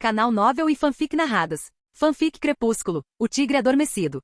Canal Novel e Fanfic Narradas. Fanfic Crepúsculo, O Tigre Adormecido.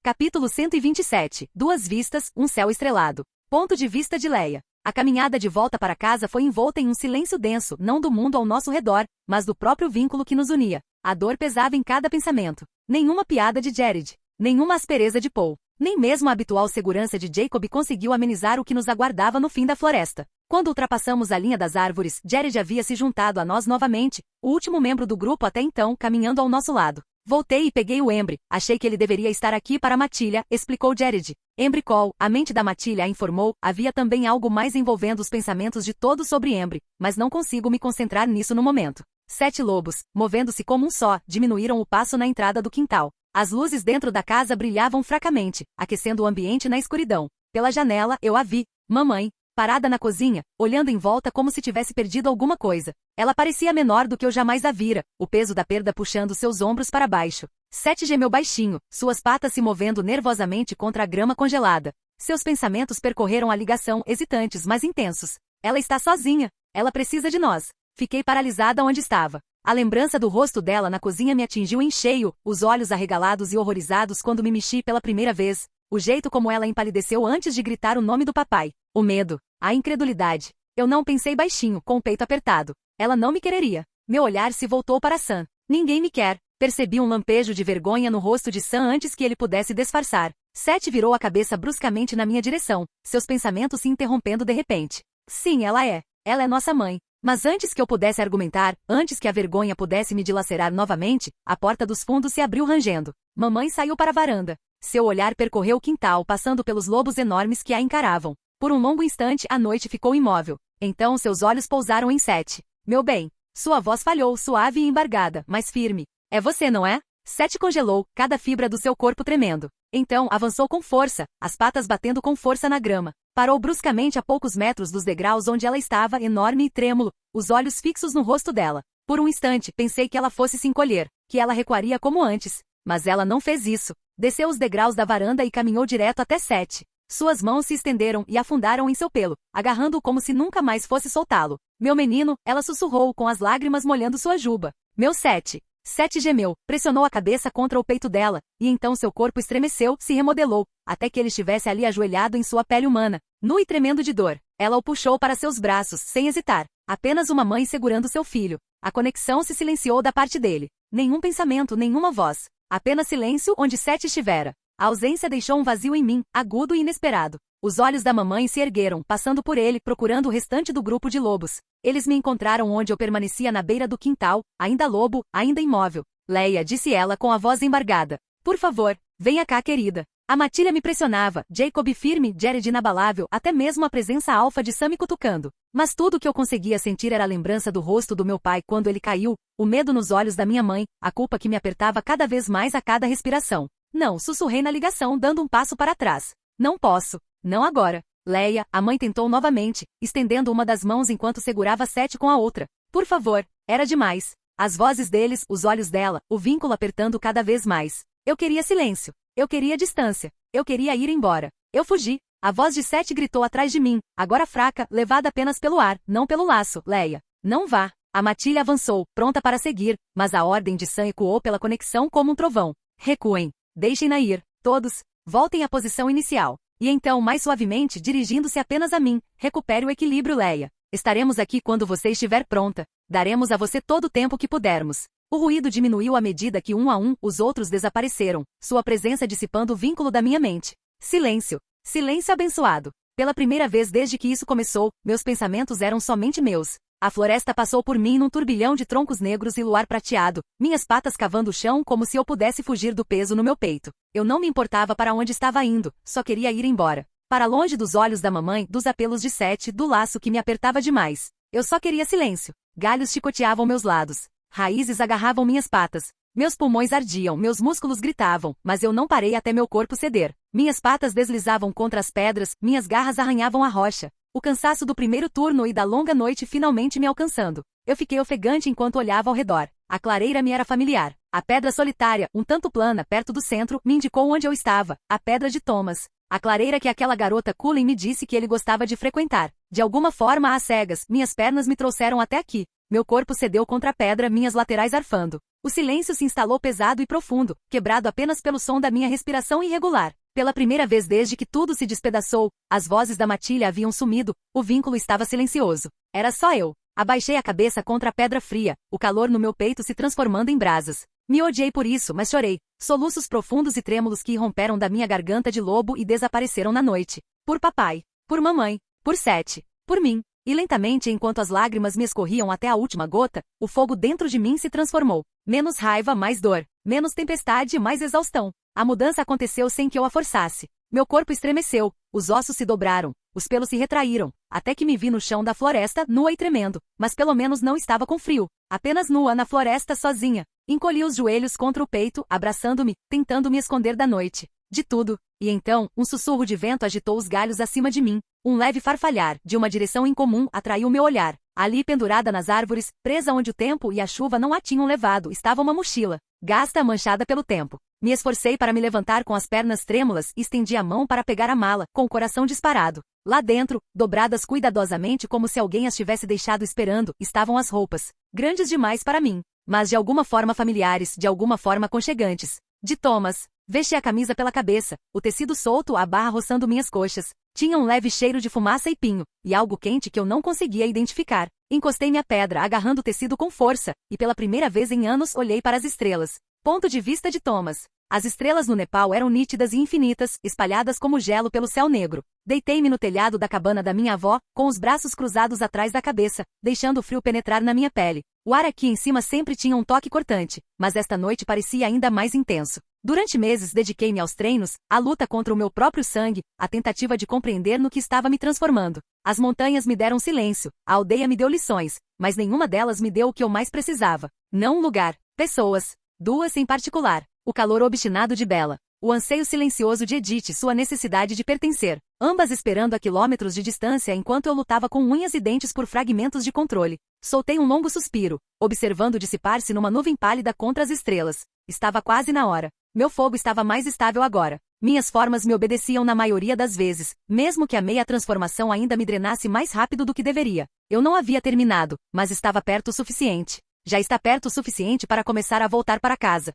Capítulo 127. Duas vistas, um céu estrelado. Ponto de vista de Leia. A caminhada de volta para casa foi envolta em um silêncio denso, não do mundo ao nosso redor, mas do próprio vínculo que nos unia. A dor pesava em cada pensamento. Nenhuma piada de Jared. Nenhuma aspereza de Paul. Nem mesmo a habitual segurança de Jacob conseguiu amenizar o que nos aguardava no fim da floresta. Quando ultrapassamos a linha das árvores, Jared havia se juntado a nós novamente, o último membro do grupo até então, caminhando ao nosso lado. Voltei e peguei o Embry. Achei que ele deveria estar aqui para a matilha, explicou Jared. Embry Call, a mente da matilha a informou, havia também algo mais envolvendo os pensamentos de todos sobre Embry, mas não consigo me concentrar nisso no momento. 7 lobos, movendo-se como um só, diminuíram o passo na entrada do quintal. As luzes dentro da casa brilhavam fracamente, aquecendo o ambiente na escuridão. Pela janela, eu a vi. Mamãe, parada na cozinha, olhando em volta como se tivesse perdido alguma coisa. Ela parecia menor do que eu jamais a vira, o peso da perda puxando seus ombros para baixo. 7 gemeu baixinho, suas patas se movendo nervosamente contra a grama congelada. Seus pensamentos percorreram a ligação, hesitantes, mas intensos. Ela está sozinha. Ela precisa de nós. Fiquei paralisada onde estava. A lembrança do rosto dela na cozinha me atingiu em cheio, os olhos arregalados e horrorizados quando me mexi pela primeira vez. O jeito como ela empalideceu antes de gritar o nome do papai. O medo. A incredulidade. Eu não pensei baixinho, com o peito apertado. Ela não me quereria. Meu olhar se voltou para Sam. Ninguém me quer. Percebi um lampejo de vergonha no rosto de Sam antes que ele pudesse disfarçar. Seth virou a cabeça bruscamente na minha direção, seus pensamentos se interrompendo de repente. Sim, ela é. Ela é nossa mãe. Mas antes que eu pudesse argumentar, antes que a vergonha pudesse me dilacerar novamente, a porta dos fundos se abriu rangendo. Mamãe saiu para a varanda. Seu olhar percorreu o quintal, passando pelos lobos enormes que a encaravam. Por um longo instante, a noite ficou imóvel. Então seus olhos pousaram em Seth. Meu bem. Sua voz falhou, suave e embargada, mas firme. É você, não é? Seth congelou, cada fibra do seu corpo tremendo. Então, avançou com força, as patas batendo com força na grama. Parou bruscamente a poucos metros dos degraus onde ela estava, enorme e trêmulo, os olhos fixos no rosto dela. Por um instante, pensei que ela fosse se encolher, que ela recuaria como antes. Mas ela não fez isso. Desceu os degraus da varanda e caminhou direto até Seth. Suas mãos se estenderam e afundaram em seu pelo, agarrando-o como se nunca mais fosse soltá-lo. Meu menino, ela sussurrou com as lágrimas molhando sua juba. Meu Seth. Seth gemeu, pressionou a cabeça contra o peito dela, e então seu corpo estremeceu, se remodelou, até que ele estivesse ali ajoelhado em sua pele humana, nu e tremendo de dor. Ela o puxou para seus braços, sem hesitar. Apenas uma mãe segurando seu filho. A conexão se silenciou da parte dele. Nenhum pensamento, nenhuma voz. Apenas silêncio onde Seth estivera. A ausência deixou um vazio em mim, agudo e inesperado. Os olhos da mamãe se ergueram, passando por ele, procurando o restante do grupo de lobos. Eles me encontraram onde eu permanecia na beira do quintal, ainda lobo, ainda imóvel. Leia, disse ela com a voz embargada. Por favor, venha cá, querida. A matilha me pressionava, Jacob firme, Jared inabalável, até mesmo a presença alfa de Sam me cutucando. Mas tudo o que eu conseguia sentir era a lembrança do rosto do meu pai quando ele caiu, o medo nos olhos da minha mãe, a culpa que me apertava cada vez mais a cada respiração. Não, sussurrei na ligação, dando um passo para trás. Não posso. Não agora. Leia, a mãe tentou novamente, estendendo uma das mãos enquanto segurava Seth com a outra. Por favor. Era demais. As vozes deles, os olhos dela, o vínculo apertando cada vez mais. Eu queria silêncio. Eu queria distância. Eu queria ir embora. Eu fugi. A voz de Seth gritou atrás de mim, agora fraca, levada apenas pelo ar, não pelo laço. Leia. Não vá. A matilha avançou, pronta para seguir, mas a ordem de Sam ecoou pela conexão como um trovão. Recuem. Deixem-na ir. Todos. Voltem à posição inicial. E então, mais suavemente, dirigindo-se apenas a mim, recupere o equilíbrio, Leia. Estaremos aqui quando você estiver pronta. Daremos a você todo o tempo que pudermos. O ruído diminuiu à medida que, um a um, os outros desapareceram, sua presença dissipando o vínculo da minha mente. Silêncio. Silêncio abençoado. Pela primeira vez desde que isso começou, meus pensamentos eram somente meus. A floresta passou por mim num turbilhão de troncos negros e luar prateado, minhas patas cavando o chão como se eu pudesse fugir do peso no meu peito. Eu não me importava para onde estava indo, só queria ir embora. Para longe dos olhos da mamãe, dos apelos de Seth, do laço que me apertava demais. Eu só queria silêncio. Galhos chicoteavam meus lados. Raízes agarravam minhas patas. Meus pulmões ardiam, meus músculos gritavam, mas eu não parei até meu corpo ceder. Minhas patas deslizavam contra as pedras, minhas garras arranhavam a rocha. O cansaço do primeiro turno e da longa noite finalmente me alcançando. Eu fiquei ofegante enquanto olhava ao redor. A clareira me era familiar. A pedra solitária, um tanto plana, perto do centro, me indicou onde eu estava. A pedra de Thomas. A clareira que aquela garota Cullen me disse que ele gostava de frequentar. De alguma forma, às cegas, minhas pernas me trouxeram até aqui. Meu corpo cedeu contra a pedra, minhas laterais arfando. O silêncio se instalou pesado e profundo, quebrado apenas pelo som da minha respiração irregular. Pela primeira vez desde que tudo se despedaçou, as vozes da matilha haviam sumido, o vínculo estava silencioso. Era só eu. Abaixei a cabeça contra a pedra fria, o calor no meu peito se transformando em brasas. Me odiei por isso, mas chorei. Soluços profundos e trêmulos que irromperam da minha garganta de lobo e desapareceram na noite. Por papai. Por mamãe. Por Sete. Por mim. E lentamente, enquanto as lágrimas me escorriam até a última gota, o fogo dentro de mim se transformou. Menos raiva, mais dor. Menos tempestade, mais exaustão. A mudança aconteceu sem que eu a forçasse. Meu corpo estremeceu, os ossos se dobraram, os pelos se retraíram, até que me vi no chão da floresta, nua e tremendo, mas pelo menos não estava com frio, apenas nua na floresta sozinha. Encolhi os joelhos contra o peito, abraçando-me, tentando me esconder da noite. De tudo. E então, um sussurro de vento agitou os galhos acima de mim. Um leve farfalhar, de uma direção incomum, atraiu meu olhar. Ali, pendurada nas árvores, presa onde o tempo e a chuva não a tinham levado, estava uma mochila, gasta, manchada pelo tempo. Me esforcei para me levantar com as pernas trêmulas e estendi a mão para pegar a mala, com o coração disparado. Lá dentro, dobradas cuidadosamente como se alguém as tivesse deixado esperando, estavam as roupas. Grandes demais para mim, mas de alguma forma familiares, de alguma forma aconchegantes. De Thomas. Vesti a camisa pela cabeça, o tecido solto, a barra roçando minhas coxas. Tinha um leve cheiro de fumaça e pinho, e algo quente que eu não conseguia identificar. Encostei-me à pedra, agarrando o tecido com força, e pela primeira vez em anos olhei para as estrelas. Ponto de vista de Thomas. As estrelas no Nepal eram nítidas e infinitas, espalhadas como gelo pelo céu negro. Deitei-me no telhado da cabana da minha avó, com os braços cruzados atrás da cabeça, deixando o frio penetrar na minha pele. O ar aqui em cima sempre tinha um toque cortante, mas esta noite parecia ainda mais intenso. Durante meses dediquei-me aos treinos, à luta contra o meu próprio sangue, à tentativa de compreender no que estava me transformando. As montanhas me deram silêncio, a aldeia me deu lições, mas nenhuma delas me deu o que eu mais precisava. Não um lugar, pessoas. Duas em particular. O calor obstinado de Bella. O anseio silencioso de Edith, sua necessidade de pertencer. Ambas esperando a quilômetros de distância enquanto eu lutava com unhas e dentes por fragmentos de controle. Soltei um longo suspiro, observando dissipar-se numa nuvem pálida contra as estrelas. Estava quase na hora. Meu fogo estava mais estável agora. Minhas formas me obedeciam na maioria das vezes, mesmo que a meia transformação ainda me drenasse mais rápido do que deveria. Eu não havia terminado, mas estava perto o suficiente. Já está perto o suficiente para começar a voltar para casa.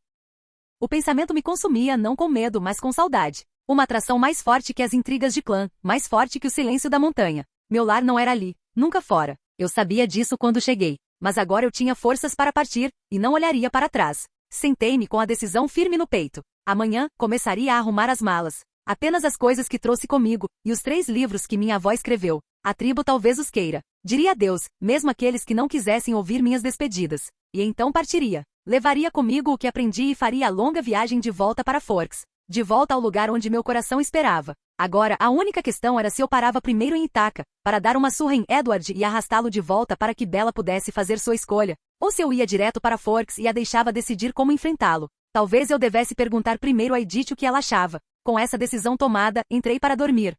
O pensamento me consumia não com medo, mas com saudade. Uma atração mais forte que as intrigas de clã, mais forte que o silêncio da montanha. Meu lar não era ali, nunca fora. Eu sabia disso quando cheguei, mas agora eu tinha forças para partir, e não olharia para trás. Sentei-me com a decisão firme no peito. Amanhã, começaria a arrumar as malas. Apenas as coisas que trouxe comigo, e os 3 livros que minha avó escreveu. A tribo talvez os queira. Diria adeus, mesmo aqueles que não quisessem ouvir minhas despedidas. E então partiria. Levaria comigo o que aprendi e faria a longa viagem de volta para Forks. De volta ao lugar onde meu coração esperava. Agora, a única questão era se eu parava primeiro em Itaca, para dar uma surra em Edward e arrastá-lo de volta para que Bella pudesse fazer sua escolha, ou se eu ia direto para Forks e a deixava decidir como enfrentá-lo. Talvez eu devesse perguntar primeiro a Edith o que ela achava. Com essa decisão tomada, entrei para dormir.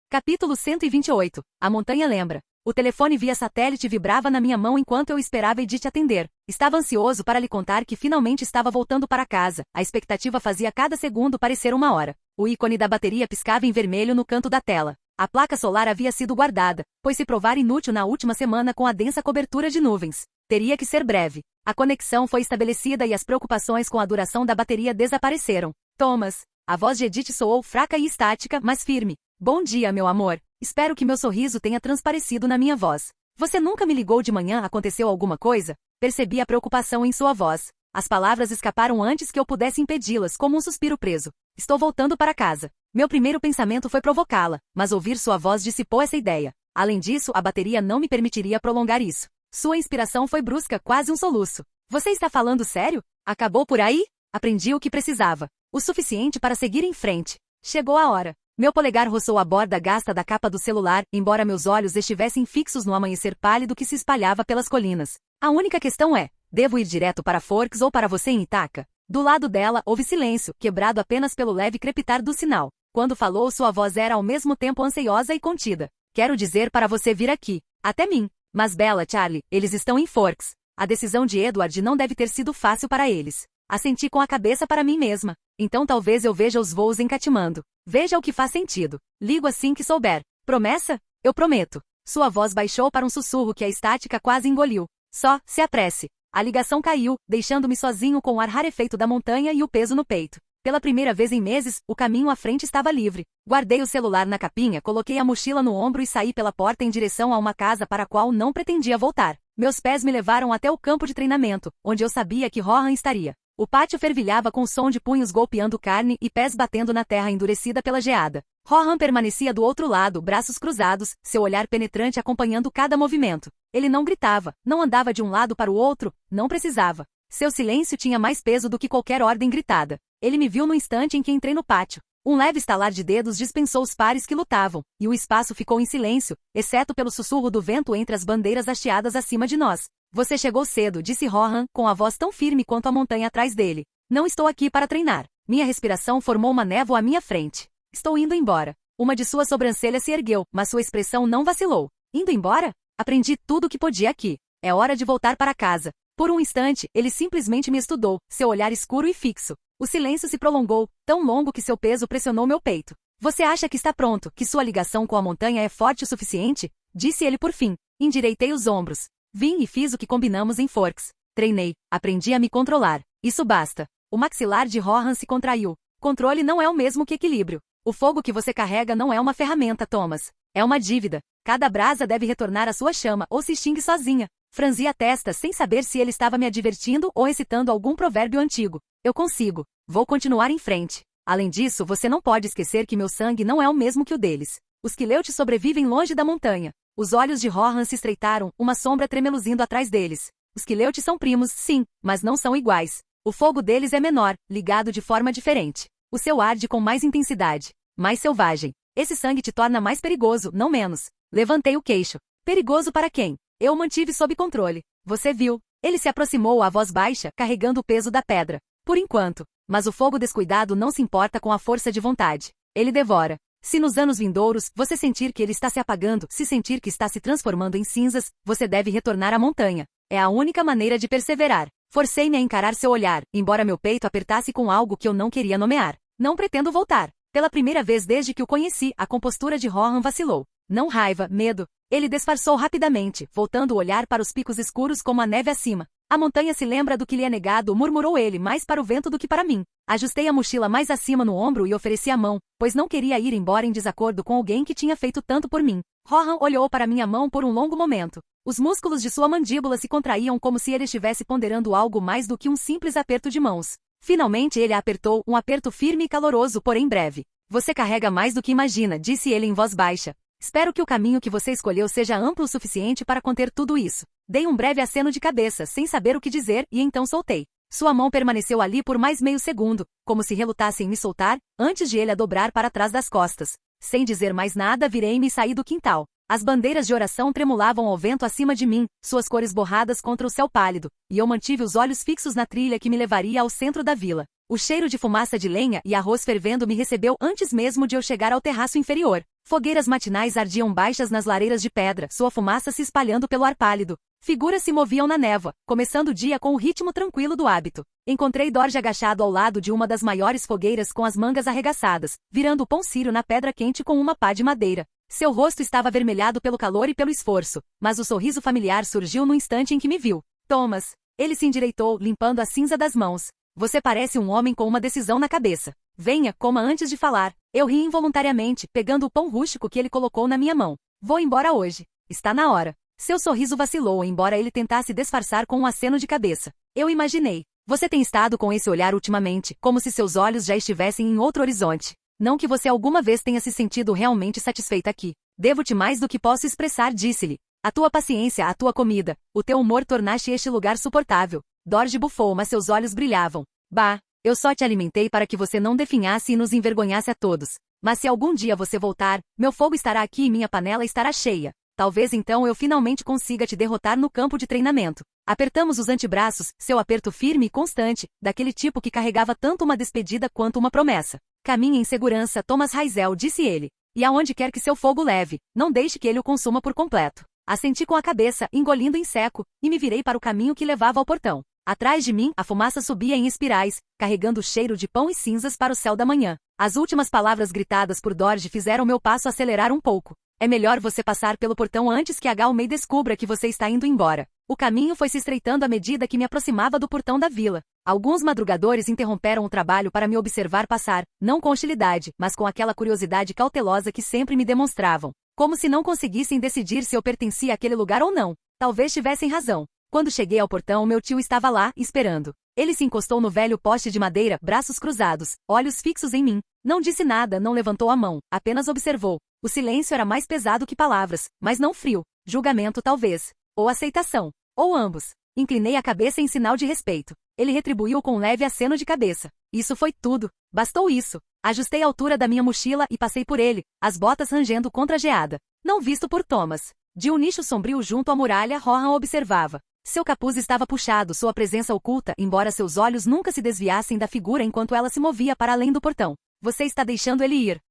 Capítulo 128. A montanha lembra. O telefone via satélite vibrava na minha mão enquanto eu esperava Edith atender. Estava ansioso para lhe contar que finalmente estava voltando para casa. A expectativa fazia cada segundo parecer uma hora. O ícone da bateria piscava em vermelho no canto da tela. A placa solar havia sido guardada, pois se provar inútil na última semana com a densa cobertura de nuvens. Teria que ser breve. A conexão foi estabelecida e as preocupações com a duração da bateria desapareceram. Thomas. A voz de Edith soou fraca e estática, mas firme. Bom dia, meu amor. Espero que meu sorriso tenha transparecido na minha voz. Você nunca me ligou de manhã? Aconteceu alguma coisa? Percebi a preocupação em sua voz. As palavras escaparam antes que eu pudesse impedi-las, como um suspiro preso. Estou voltando para casa. Meu primeiro pensamento foi provocá-la, mas ouvir sua voz dissipou essa ideia. Além disso, a bateria não me permitiria prolongar isso. Sua inspiração foi brusca, quase um soluço. Você está falando sério? Acabou por aí? Aprendi o que precisava. O suficiente para seguir em frente. Chegou a hora. Meu polegar roçou a borda gasta da capa do celular, embora meus olhos estivessem fixos no amanhecer pálido que se espalhava pelas colinas. A única questão é, devo ir direto para Forks ou para você em Itaca? Do lado dela, houve silêncio, quebrado apenas pelo leve crepitar do sinal. Quando falou, sua voz era ao mesmo tempo ansiosa e contida. Quero dizer para você vir aqui. Até mim. Mas Bella, Charlie, eles estão em Forks. A decisão de Edward não deve ter sido fácil para eles. Assenti com a cabeça para mim mesma. Então talvez eu veja os voos em Katmandu. Veja o que faz sentido. Ligo assim que souber. Promessa? Eu prometo. Sua voz baixou para um sussurro que a estática quase engoliu. Só, se apresse. A ligação caiu, deixando-me sozinho com o ar rarefeito da montanha e o peso no peito. Pela primeira vez em meses, o caminho à frente estava livre. Guardei o celular na capinha, coloquei a mochila no ombro e saí pela porta em direção a uma casa para a qual não pretendia voltar. Meus pés me levaram até o campo de treinamento, onde eu sabia que Rohan estaria. O pátio fervilhava com o som de punhos golpeando carne e pés batendo na terra endurecida pela geada. Rohan permanecia do outro lado, braços cruzados, seu olhar penetrante acompanhando cada movimento. Ele não gritava, não andava de um lado para o outro, não precisava. Seu silêncio tinha mais peso do que qualquer ordem gritada. Ele me viu no instante em que entrei no pátio. Um leve estalar de dedos dispensou os pares que lutavam, e o espaço ficou em silêncio, exceto pelo sussurro do vento entre as bandeiras hasteadas acima de nós. Você chegou cedo, disse Rohan, com a voz tão firme quanto a montanha atrás dele. Não estou aqui para treinar. Minha respiração formou uma névoa à minha frente. Estou indo embora. Uma de suas sobrancelhas se ergueu, mas sua expressão não vacilou. Indo embora? Aprendi tudo o que podia aqui. É hora de voltar para casa. Por um instante, ele simplesmente me estudou, seu olhar escuro e fixo. O silêncio se prolongou, tão longo que seu peso pressionou meu peito. Você acha que está pronto, que sua ligação com a montanha é forte o suficiente? Disse ele por fim. Endireitei os ombros. Vim e fiz o que combinamos em Forks. Treinei, aprendi a me controlar. Isso basta. O maxilar de Rohan se contraiu. Controle não é o mesmo que equilíbrio. O fogo que você carrega não é uma ferramenta, Thomas. É uma dívida. Cada brasa deve retornar à sua chama ou se extingue sozinha. Franzi a testa sem saber se ele estava me advertindo ou recitando algum provérbio antigo. Eu consigo. Vou continuar em frente. Além disso, você não pode esquecer que meu sangue não é o mesmo que o deles. Os Quileute sobrevivem longe da montanha. Os olhos de Rohan se estreitaram, uma sombra tremeluzindo atrás deles. Os Quileute são primos, sim, mas não são iguais. O fogo deles é menor, ligado de forma diferente. O seu arde com mais intensidade, mais selvagem. Esse sangue te torna mais perigoso, não menos. Levantei o queixo. Perigoso para quem? Eu o mantive sob controle. Você viu. Ele se aproximou à voz baixa, carregando o peso da pedra. Por enquanto. Mas o fogo descuidado não se importa com a força de vontade. Ele devora. Se nos anos vindouros, você sentir que ele está se apagando, se sentir que está se transformando em cinzas, você deve retornar à montanha. É a única maneira de perseverar. Forcei-me a encarar seu olhar, embora meu peito apertasse com algo que eu não queria nomear. Não pretendo voltar. Pela primeira vez desde que o conheci, a compostura de Rohan vacilou. Não raiva, medo. Ele disfarçou rapidamente, voltando o olhar para os picos escuros como a neve acima. A montanha se lembra do que lhe é negado, murmurou ele, mais para o vento do que para mim. Ajustei a mochila mais acima no ombro e ofereci a mão, pois não queria ir embora em desacordo com alguém que tinha feito tanto por mim. Rohan olhou para minha mão por um longo momento. Os músculos de sua mandíbula se contraíam como se ele estivesse ponderando algo mais do que um simples aperto de mãos. Finalmente ele a apertou, um aperto firme e caloroso, porém breve. Você carrega mais do que imagina, disse ele em voz baixa. Espero que o caminho que você escolheu seja amplo o suficiente para conter tudo isso. Dei um breve aceno de cabeça, sem saber o que dizer, e então soltei. Sua mão permaneceu ali por mais meio segundo, como se relutasse em me soltar, antes de ele a dobrar para trás das costas. Sem dizer mais nada, virei-me e saí do quintal. As bandeiras de oração tremulavam ao vento acima de mim, suas cores borradas contra o céu pálido, e eu mantive os olhos fixos na trilha que me levaria ao centro da vila. O cheiro de fumaça de lenha e arroz fervendo me recebeu antes mesmo de eu chegar ao terraço inferior. Fogueiras matinais ardiam baixas nas lareiras de pedra, sua fumaça se espalhando pelo ar pálido. Figuras se moviam na névoa, começando o dia com o ritmo tranquilo do hábito. Encontrei Dorje agachado ao lado de uma das maiores fogueiras com as mangas arregaçadas, virando o pão sírio na pedra quente com uma pá de madeira. Seu rosto estava avermelhado pelo calor e pelo esforço, mas o sorriso familiar surgiu no instante em que me viu. Thomas. Ele se endireitou, limpando a cinza das mãos. Você parece um homem com uma decisão na cabeça. Venha, coma antes de falar. Eu ri involuntariamente, pegando o pão rústico que ele colocou na minha mão. Vou embora hoje. Está na hora. Seu sorriso vacilou, embora ele tentasse disfarçar com um aceno de cabeça. Eu imaginei. Você tem estado com esse olhar ultimamente, como se seus olhos já estivessem em outro horizonte. Não que você alguma vez tenha se sentido realmente satisfeita aqui. Devo-te mais do que posso expressar, disse-lhe. A tua paciência, a tua comida, o teu humor tornaste este lugar suportável. Dorje bufou, mas seus olhos brilhavam. Bah, eu só te alimentei para que você não definhasse e nos envergonhasse a todos. Mas se algum dia você voltar, meu fogo estará aqui e minha panela estará cheia. Talvez então eu finalmente consiga te derrotar no campo de treinamento. Apertamos os antebraços, seu aperto firme e constante, daquele tipo que carregava tanto uma despedida quanto uma promessa. Caminhe em segurança, Thomas Raizel, disse ele. E aonde quer que seu fogo leve, não deixe que ele o consuma por completo. Assenti com a cabeça, engolindo em seco, e me virei para o caminho que levava ao portão. Atrás de mim, a fumaça subia em espirais, carregando o cheiro de pão e cinzas para o céu da manhã. As últimas palavras gritadas por Dorje fizeram meu passo acelerar um pouco. É melhor você passar pelo portão antes que a Galmei descubra que você está indo embora. O caminho foi se estreitando à medida que me aproximava do portão da vila. Alguns madrugadores interromperam o trabalho para me observar passar, não com hostilidade, mas com aquela curiosidade cautelosa que sempre me demonstravam. Como se não conseguissem decidir se eu pertencia àquele lugar ou não. Talvez tivessem razão. Quando cheguei ao portão, meu tio estava lá, esperando. Ele se encostou no velho poste de madeira, braços cruzados, olhos fixos em mim. Não disse nada, não levantou a mão, apenas observou. O silêncio era mais pesado que palavras, mas não frio. Julgamento talvez. Ou aceitação. Ou ambos. Inclinei a cabeça em sinal de respeito. Ele retribuiu com um leve aceno de cabeça. Isso foi tudo. Bastou isso. Ajustei a altura da minha mochila e passei por ele, as botas rangendo contra a geada. Não visto por Thomas. De um nicho sombrio junto à muralha, Rohan observava. Seu capuz estava puxado, sua presença oculta, embora seus olhos nunca se desviassem da figura enquanto ela se movia para além do portão. Você está deixando ele ir.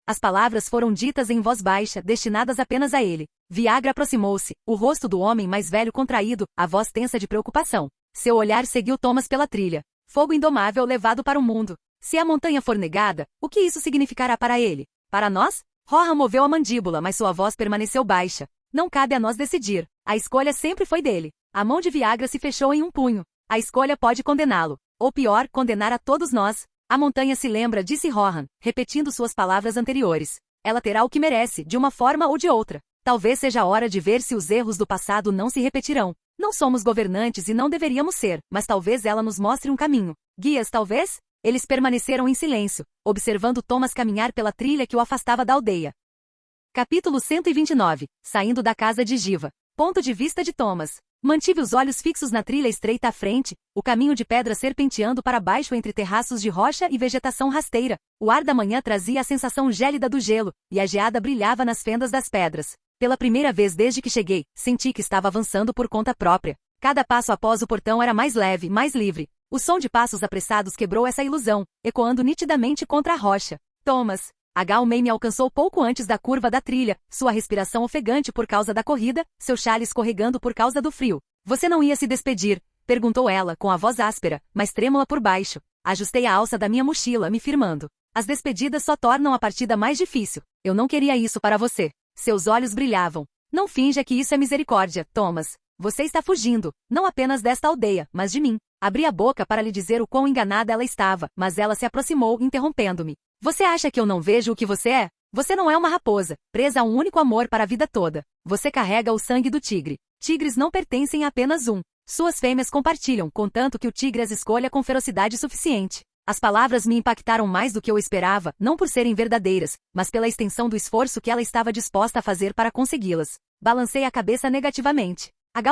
As palavras foram ditas em voz baixa, destinadas apenas a ele. Viagra aproximou-se, o rosto do homem mais velho contraído, a voz tensa de preocupação. Seu olhar seguiu Thomas pela trilha. Fogo indomável levado para o mundo. Se a montanha for negada, o que isso significará para ele? Para nós? Rohan moveu a mandíbula, mas sua voz permaneceu baixa. Não cabe a nós decidir. A escolha sempre foi dele. A mão de Viagra se fechou em um punho. A escolha pode condená-lo. Ou pior, condenar a todos nós. A montanha se lembra, disse Rohan, repetindo suas palavras anteriores. Ela terá o que merece, de uma forma ou de outra. Talvez seja a hora de ver se os erros do passado não se repetirão. Não somos governantes e não deveríamos ser, mas talvez ela nos mostre um caminho. Guias, talvez? Eles permaneceram em silêncio, observando Thomas caminhar pela trilha que o afastava da aldeia. Capítulo 129. Saindo da casa de Giva. Ponto de vista de Thomas. Mantive os olhos fixos na trilha estreita à frente, o caminho de pedra serpenteando para baixo entre terraços de rocha e vegetação rasteira. O ar da manhã trazia a sensação gélida do gelo, e a geada brilhava nas fendas das pedras. Pela primeira vez desde que cheguei, senti que estava avançando por conta própria. Cada passo após o portão era mais leve, mais livre. O som de passos apressados quebrou essa ilusão, ecoando nitidamente contra a rocha. Thomas. May me alcançou pouco antes da curva da trilha, sua respiração ofegante por causa da corrida, seu chale escorregando por causa do frio. Você não ia se despedir? Perguntou ela, com a voz áspera, mas trêmula por baixo. Ajustei a alça da minha mochila, me firmando. As despedidas só tornam a partida mais difícil. Eu não queria isso para você. Seus olhos brilhavam. Não finja que isso é misericórdia, Thomas. Você está fugindo, não apenas desta aldeia, mas de mim. Abri a boca para lhe dizer o quão enganada ela estava, mas ela se aproximou, interrompendo-me. Você acha que eu não vejo o que você é? Você não é uma raposa, presa a um único amor para a vida toda. Você carrega o sangue do tigre. Tigres não pertencem a apenas um. Suas fêmeas compartilham, contanto que o tigre as escolha com ferocidade suficiente. As palavras me impactaram mais do que eu esperava, não por serem verdadeiras, mas pela extensão do esforço que ela estava disposta a fazer para consegui-las. Balancei a cabeça negativamente.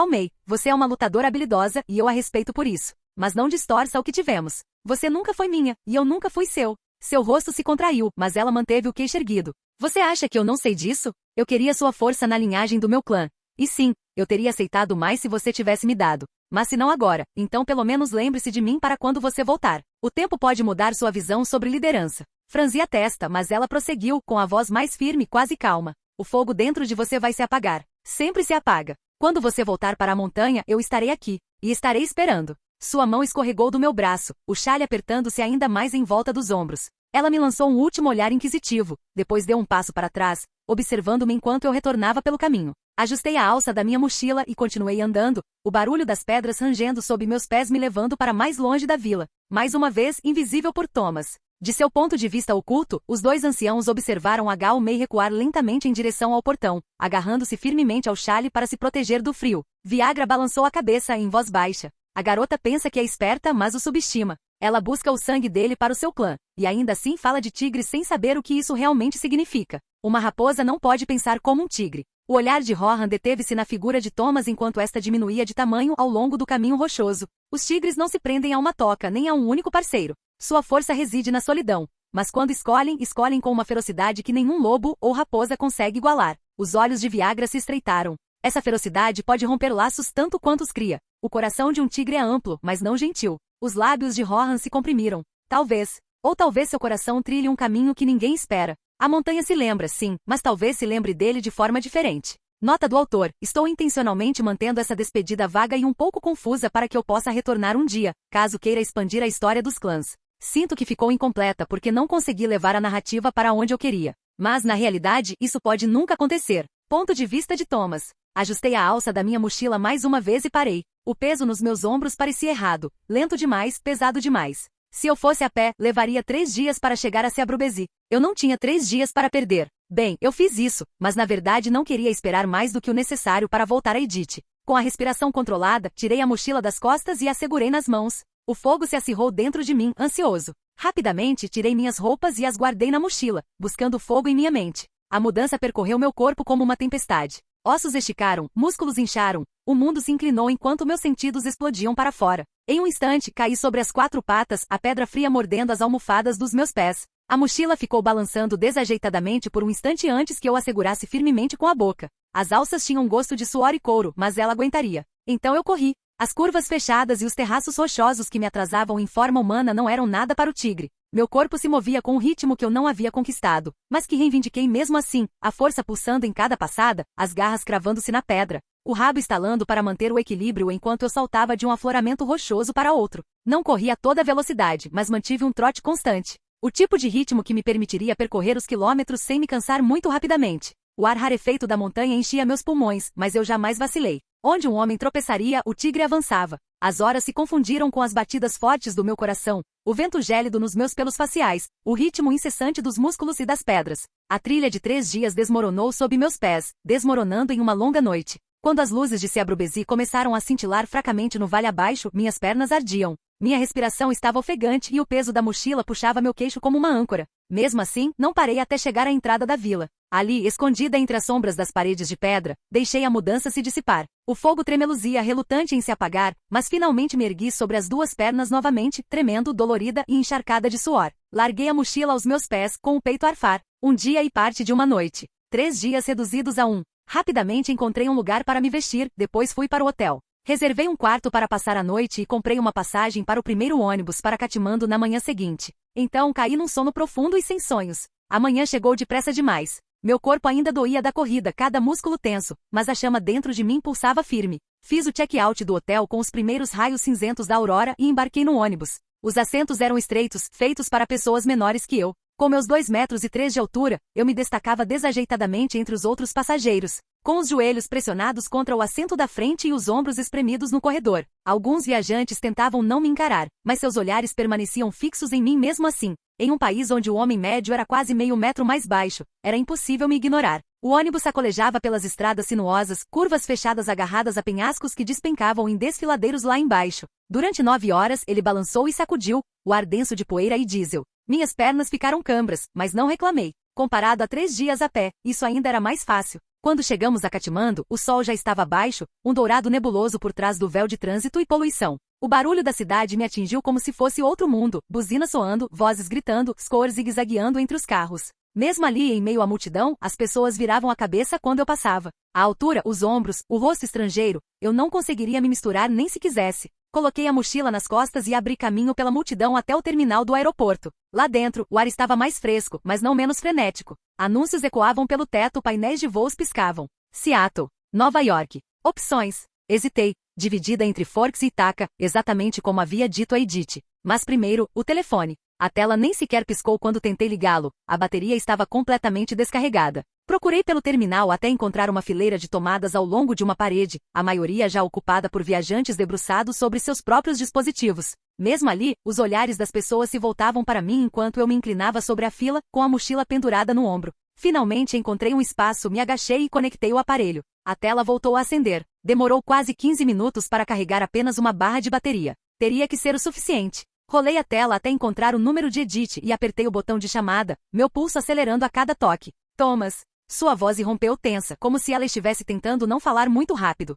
May, você é uma lutadora habilidosa e eu a respeito por isso. Mas não distorça o que tivemos. Você nunca foi minha, e eu nunca fui seu. Seu rosto se contraiu, mas ela manteve o queixo erguido. Você acha que eu não sei disso? Eu queria sua força na linhagem do meu clã. E sim, eu teria aceitado mais se você tivesse me dado. Mas se não agora, então pelo menos lembre-se de mim para quando você voltar. O tempo pode mudar sua visão sobre liderança. Franzi a testa, mas ela prosseguiu, com a voz mais firme, quase calma. O fogo dentro de você vai se apagar. Sempre se apaga. Quando você voltar para a montanha, eu estarei aqui. E estarei esperando. Sua mão escorregou do meu braço, o chale apertando-se ainda mais em volta dos ombros. Ela me lançou um último olhar inquisitivo, depois deu um passo para trás, observando-me enquanto eu retornava pelo caminho. Ajustei a alça da minha mochila e continuei andando, o barulho das pedras rangendo sob meus pés me levando para mais longe da vila. Mais uma vez, invisível por Thomas. De seu ponto de vista oculto, os dois anciãos observaram May recuar lentamente em direção ao portão, agarrando-se firmemente ao chale para se proteger do frio. Viagra balançou a cabeça em voz baixa. A garota pensa que é esperta, mas o subestima. Ela busca o sangue dele para o seu clã, e ainda assim fala de tigre sem saber o que isso realmente significa. Uma raposa não pode pensar como um tigre. O olhar de Rohan deteve-se na figura de Thomas enquanto esta diminuía de tamanho ao longo do caminho rochoso. Os tigres não se prendem a uma toca nem a um único parceiro. Sua força reside na solidão. Mas quando escolhem, escolhem com uma ferocidade que nenhum lobo ou raposa consegue igualar. Os olhos de Viagra se estreitaram. Essa ferocidade pode romper laços tanto quanto os cria. O coração de um tigre é amplo, mas não gentil. Os lábios de Rohan se comprimiram. Talvez. Ou talvez seu coração trilhe um caminho que ninguém espera. A montanha se lembra, sim, mas talvez se lembre dele de forma diferente. Nota do autor: estou intencionalmente mantendo essa despedida vaga e um pouco confusa para que eu possa retornar um dia, caso queira expandir a história dos clãs. Sinto que ficou incompleta porque não consegui levar a narrativa para onde eu queria. Mas, na realidade, isso pode nunca acontecer. Ponto de vista de Thomas. Ajustei a alça da minha mochila mais uma vez e parei. O peso nos meus ombros parecia errado, lento demais, pesado demais. Se eu fosse a pé, levaria 3 dias para chegar a Seabrubezy. Eu não tinha 3 dias para perder. Bem, eu fiz isso, mas na verdade não queria esperar mais do que o necessário para voltar a Edith. Com a respiração controlada, tirei a mochila das costas e a segurei nas mãos. O fogo se acirrou dentro de mim, ansioso. Rapidamente, tirei minhas roupas e as guardei na mochila, buscando fogo em minha mente. A mudança percorreu meu corpo como uma tempestade. Ossos esticaram, músculos incharam, o mundo se inclinou enquanto meus sentidos explodiam para fora. Em um instante, caí sobre as 4 patas, a pedra fria mordendo as almofadas dos meus pés. A mochila ficou balançando desajeitadamente por um instante antes que eu a segurasse firmemente com a boca. As alças tinham gosto de suor e couro, mas ela aguentaria. Então eu corri. As curvas fechadas e os terraços rochosos que me atrasavam em forma humana não eram nada para o tigre. Meu corpo se movia com um ritmo que eu não havia conquistado, mas que reivindiquei mesmo assim, a força pulsando em cada passada, as garras cravando-se na pedra, o rabo estalando para manter o equilíbrio enquanto eu saltava de um afloramento rochoso para outro. Não corri a toda velocidade, mas mantive um trote constante. O tipo de ritmo que me permitiria percorrer os quilômetros sem me cansar muito rapidamente. O ar rarefeito da montanha enchia meus pulmões, mas eu jamais vacilei. Onde um homem tropeçaria, o tigre avançava. As horas se confundiram com as batidas fortes do meu coração, o vento gélido nos meus pelos faciais, o ritmo incessante dos músculos e das pedras. A trilha de 3 dias desmoronou sob meus pés, desmoronando em uma longa noite. Quando as luzes de Seabrubezy começaram a cintilar fracamente no vale abaixo, minhas pernas ardiam. Minha respiração estava ofegante e o peso da mochila puxava meu queixo como uma âncora. Mesmo assim, não parei até chegar à entrada da vila. Ali, escondida entre as sombras das paredes de pedra, deixei a mudança se dissipar. O fogo tremeluzia relutante em se apagar, mas finalmente me ergui sobre as 2 pernas novamente, tremendo, dolorida e encharcada de suor. Larguei a mochila aos meus pés, com o peito a arfar. Um dia e parte de uma noite. 3 dias reduzidos a 1. Rapidamente encontrei um lugar para me vestir, depois fui para o hotel. Reservei um quarto para passar a noite e comprei uma passagem para o primeiro ônibus para Katmandu na manhã seguinte. Então caí num sono profundo e sem sonhos. A manhã chegou depressa demais. Meu corpo ainda doía da corrida, cada músculo tenso, mas a chama dentro de mim pulsava firme. Fiz o check-out do hotel com os primeiros raios cinzentos da aurora e embarquei no ônibus. Os assentos eram estreitos, feitos para pessoas menores que eu. Com meus 2,3 metros de altura, eu me destacava desajeitadamente entre os outros passageiros, com os joelhos pressionados contra o assento da frente e os ombros espremidos no corredor. Alguns viajantes tentavam não me encarar, mas seus olhares permaneciam fixos em mim mesmo assim. Em um país onde o homem médio era quase meio metro mais baixo, era impossível me ignorar. O ônibus sacolejava pelas estradas sinuosas, curvas fechadas agarradas a penhascos que despencavam em desfiladeiros lá embaixo. Durante 9 horas ele balançou e sacudiu, o ar denso de poeira e diesel. Minhas pernas ficaram cãibras, mas não reclamei. Comparado a 3 dias a pé, isso ainda era mais fácil. Quando chegamos a Katmandu, o sol já estava baixo, um dourado nebuloso por trás do véu de trânsito e poluição. O barulho da cidade me atingiu como se fosse outro mundo, buzinas soando, vozes gritando, scores zigue-zagueando entre os carros. Mesmo ali em meio à multidão, as pessoas viravam a cabeça quando eu passava. A altura, os ombros, o rosto estrangeiro, eu não conseguiria me misturar nem se quisesse. Coloquei a mochila nas costas e abri caminho pela multidão até o terminal do aeroporto. Lá dentro, o ar estava mais fresco, mas não menos frenético. Anúncios ecoavam pelo teto, painéis de voos piscavam. Seattle, Nova York. Opções. Hesitei, dividida entre Forks e Ithaca, exatamente como havia dito a Edith. Mas primeiro, o telefone. A tela nem sequer piscou quando tentei ligá-lo, a bateria estava completamente descarregada. Procurei pelo terminal até encontrar uma fileira de tomadas ao longo de uma parede, a maioria já ocupada por viajantes debruçados sobre seus próprios dispositivos. Mesmo ali, os olhares das pessoas se voltavam para mim enquanto eu me inclinava sobre a fila, com a mochila pendurada no ombro. Finalmente encontrei um espaço, me agachei e conectei o aparelho. A tela voltou a acender. Demorou quase 15 minutos para carregar apenas uma barra de bateria. Teria que ser o suficiente. Rolei a tela até encontrar o número de Edith e apertei o botão de chamada, meu pulso acelerando a cada toque. Thomas. Sua voz irrompeu tensa, como se ela estivesse tentando não falar muito rápido.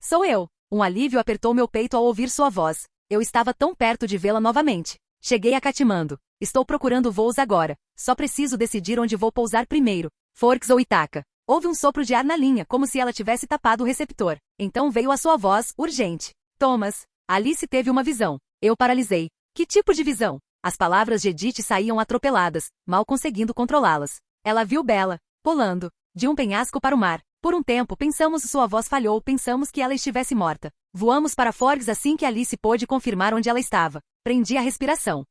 Sou eu. Um alívio apertou meu peito ao ouvir sua voz. Eu estava tão perto de vê-la novamente. Cheguei a Katmandu. Estou procurando voos agora. Só preciso decidir onde vou pousar primeiro. Forks ou Ithaca. Houve um sopro de ar na linha, como se ela tivesse tapado o receptor. Então veio a sua voz, urgente. Thomas. Alice teve uma visão. Eu paralisei. Que tipo de visão? As palavras de Edith saíam atropeladas, mal conseguindo controlá-las. Ela viu Bella, pulando, de um penhasco para o mar. Por um tempo pensamos sua voz falhou, pensamos que ela estivesse morta. Voamos para Forks assim que Alice pôde confirmar onde ela estava. Prendi a respiração.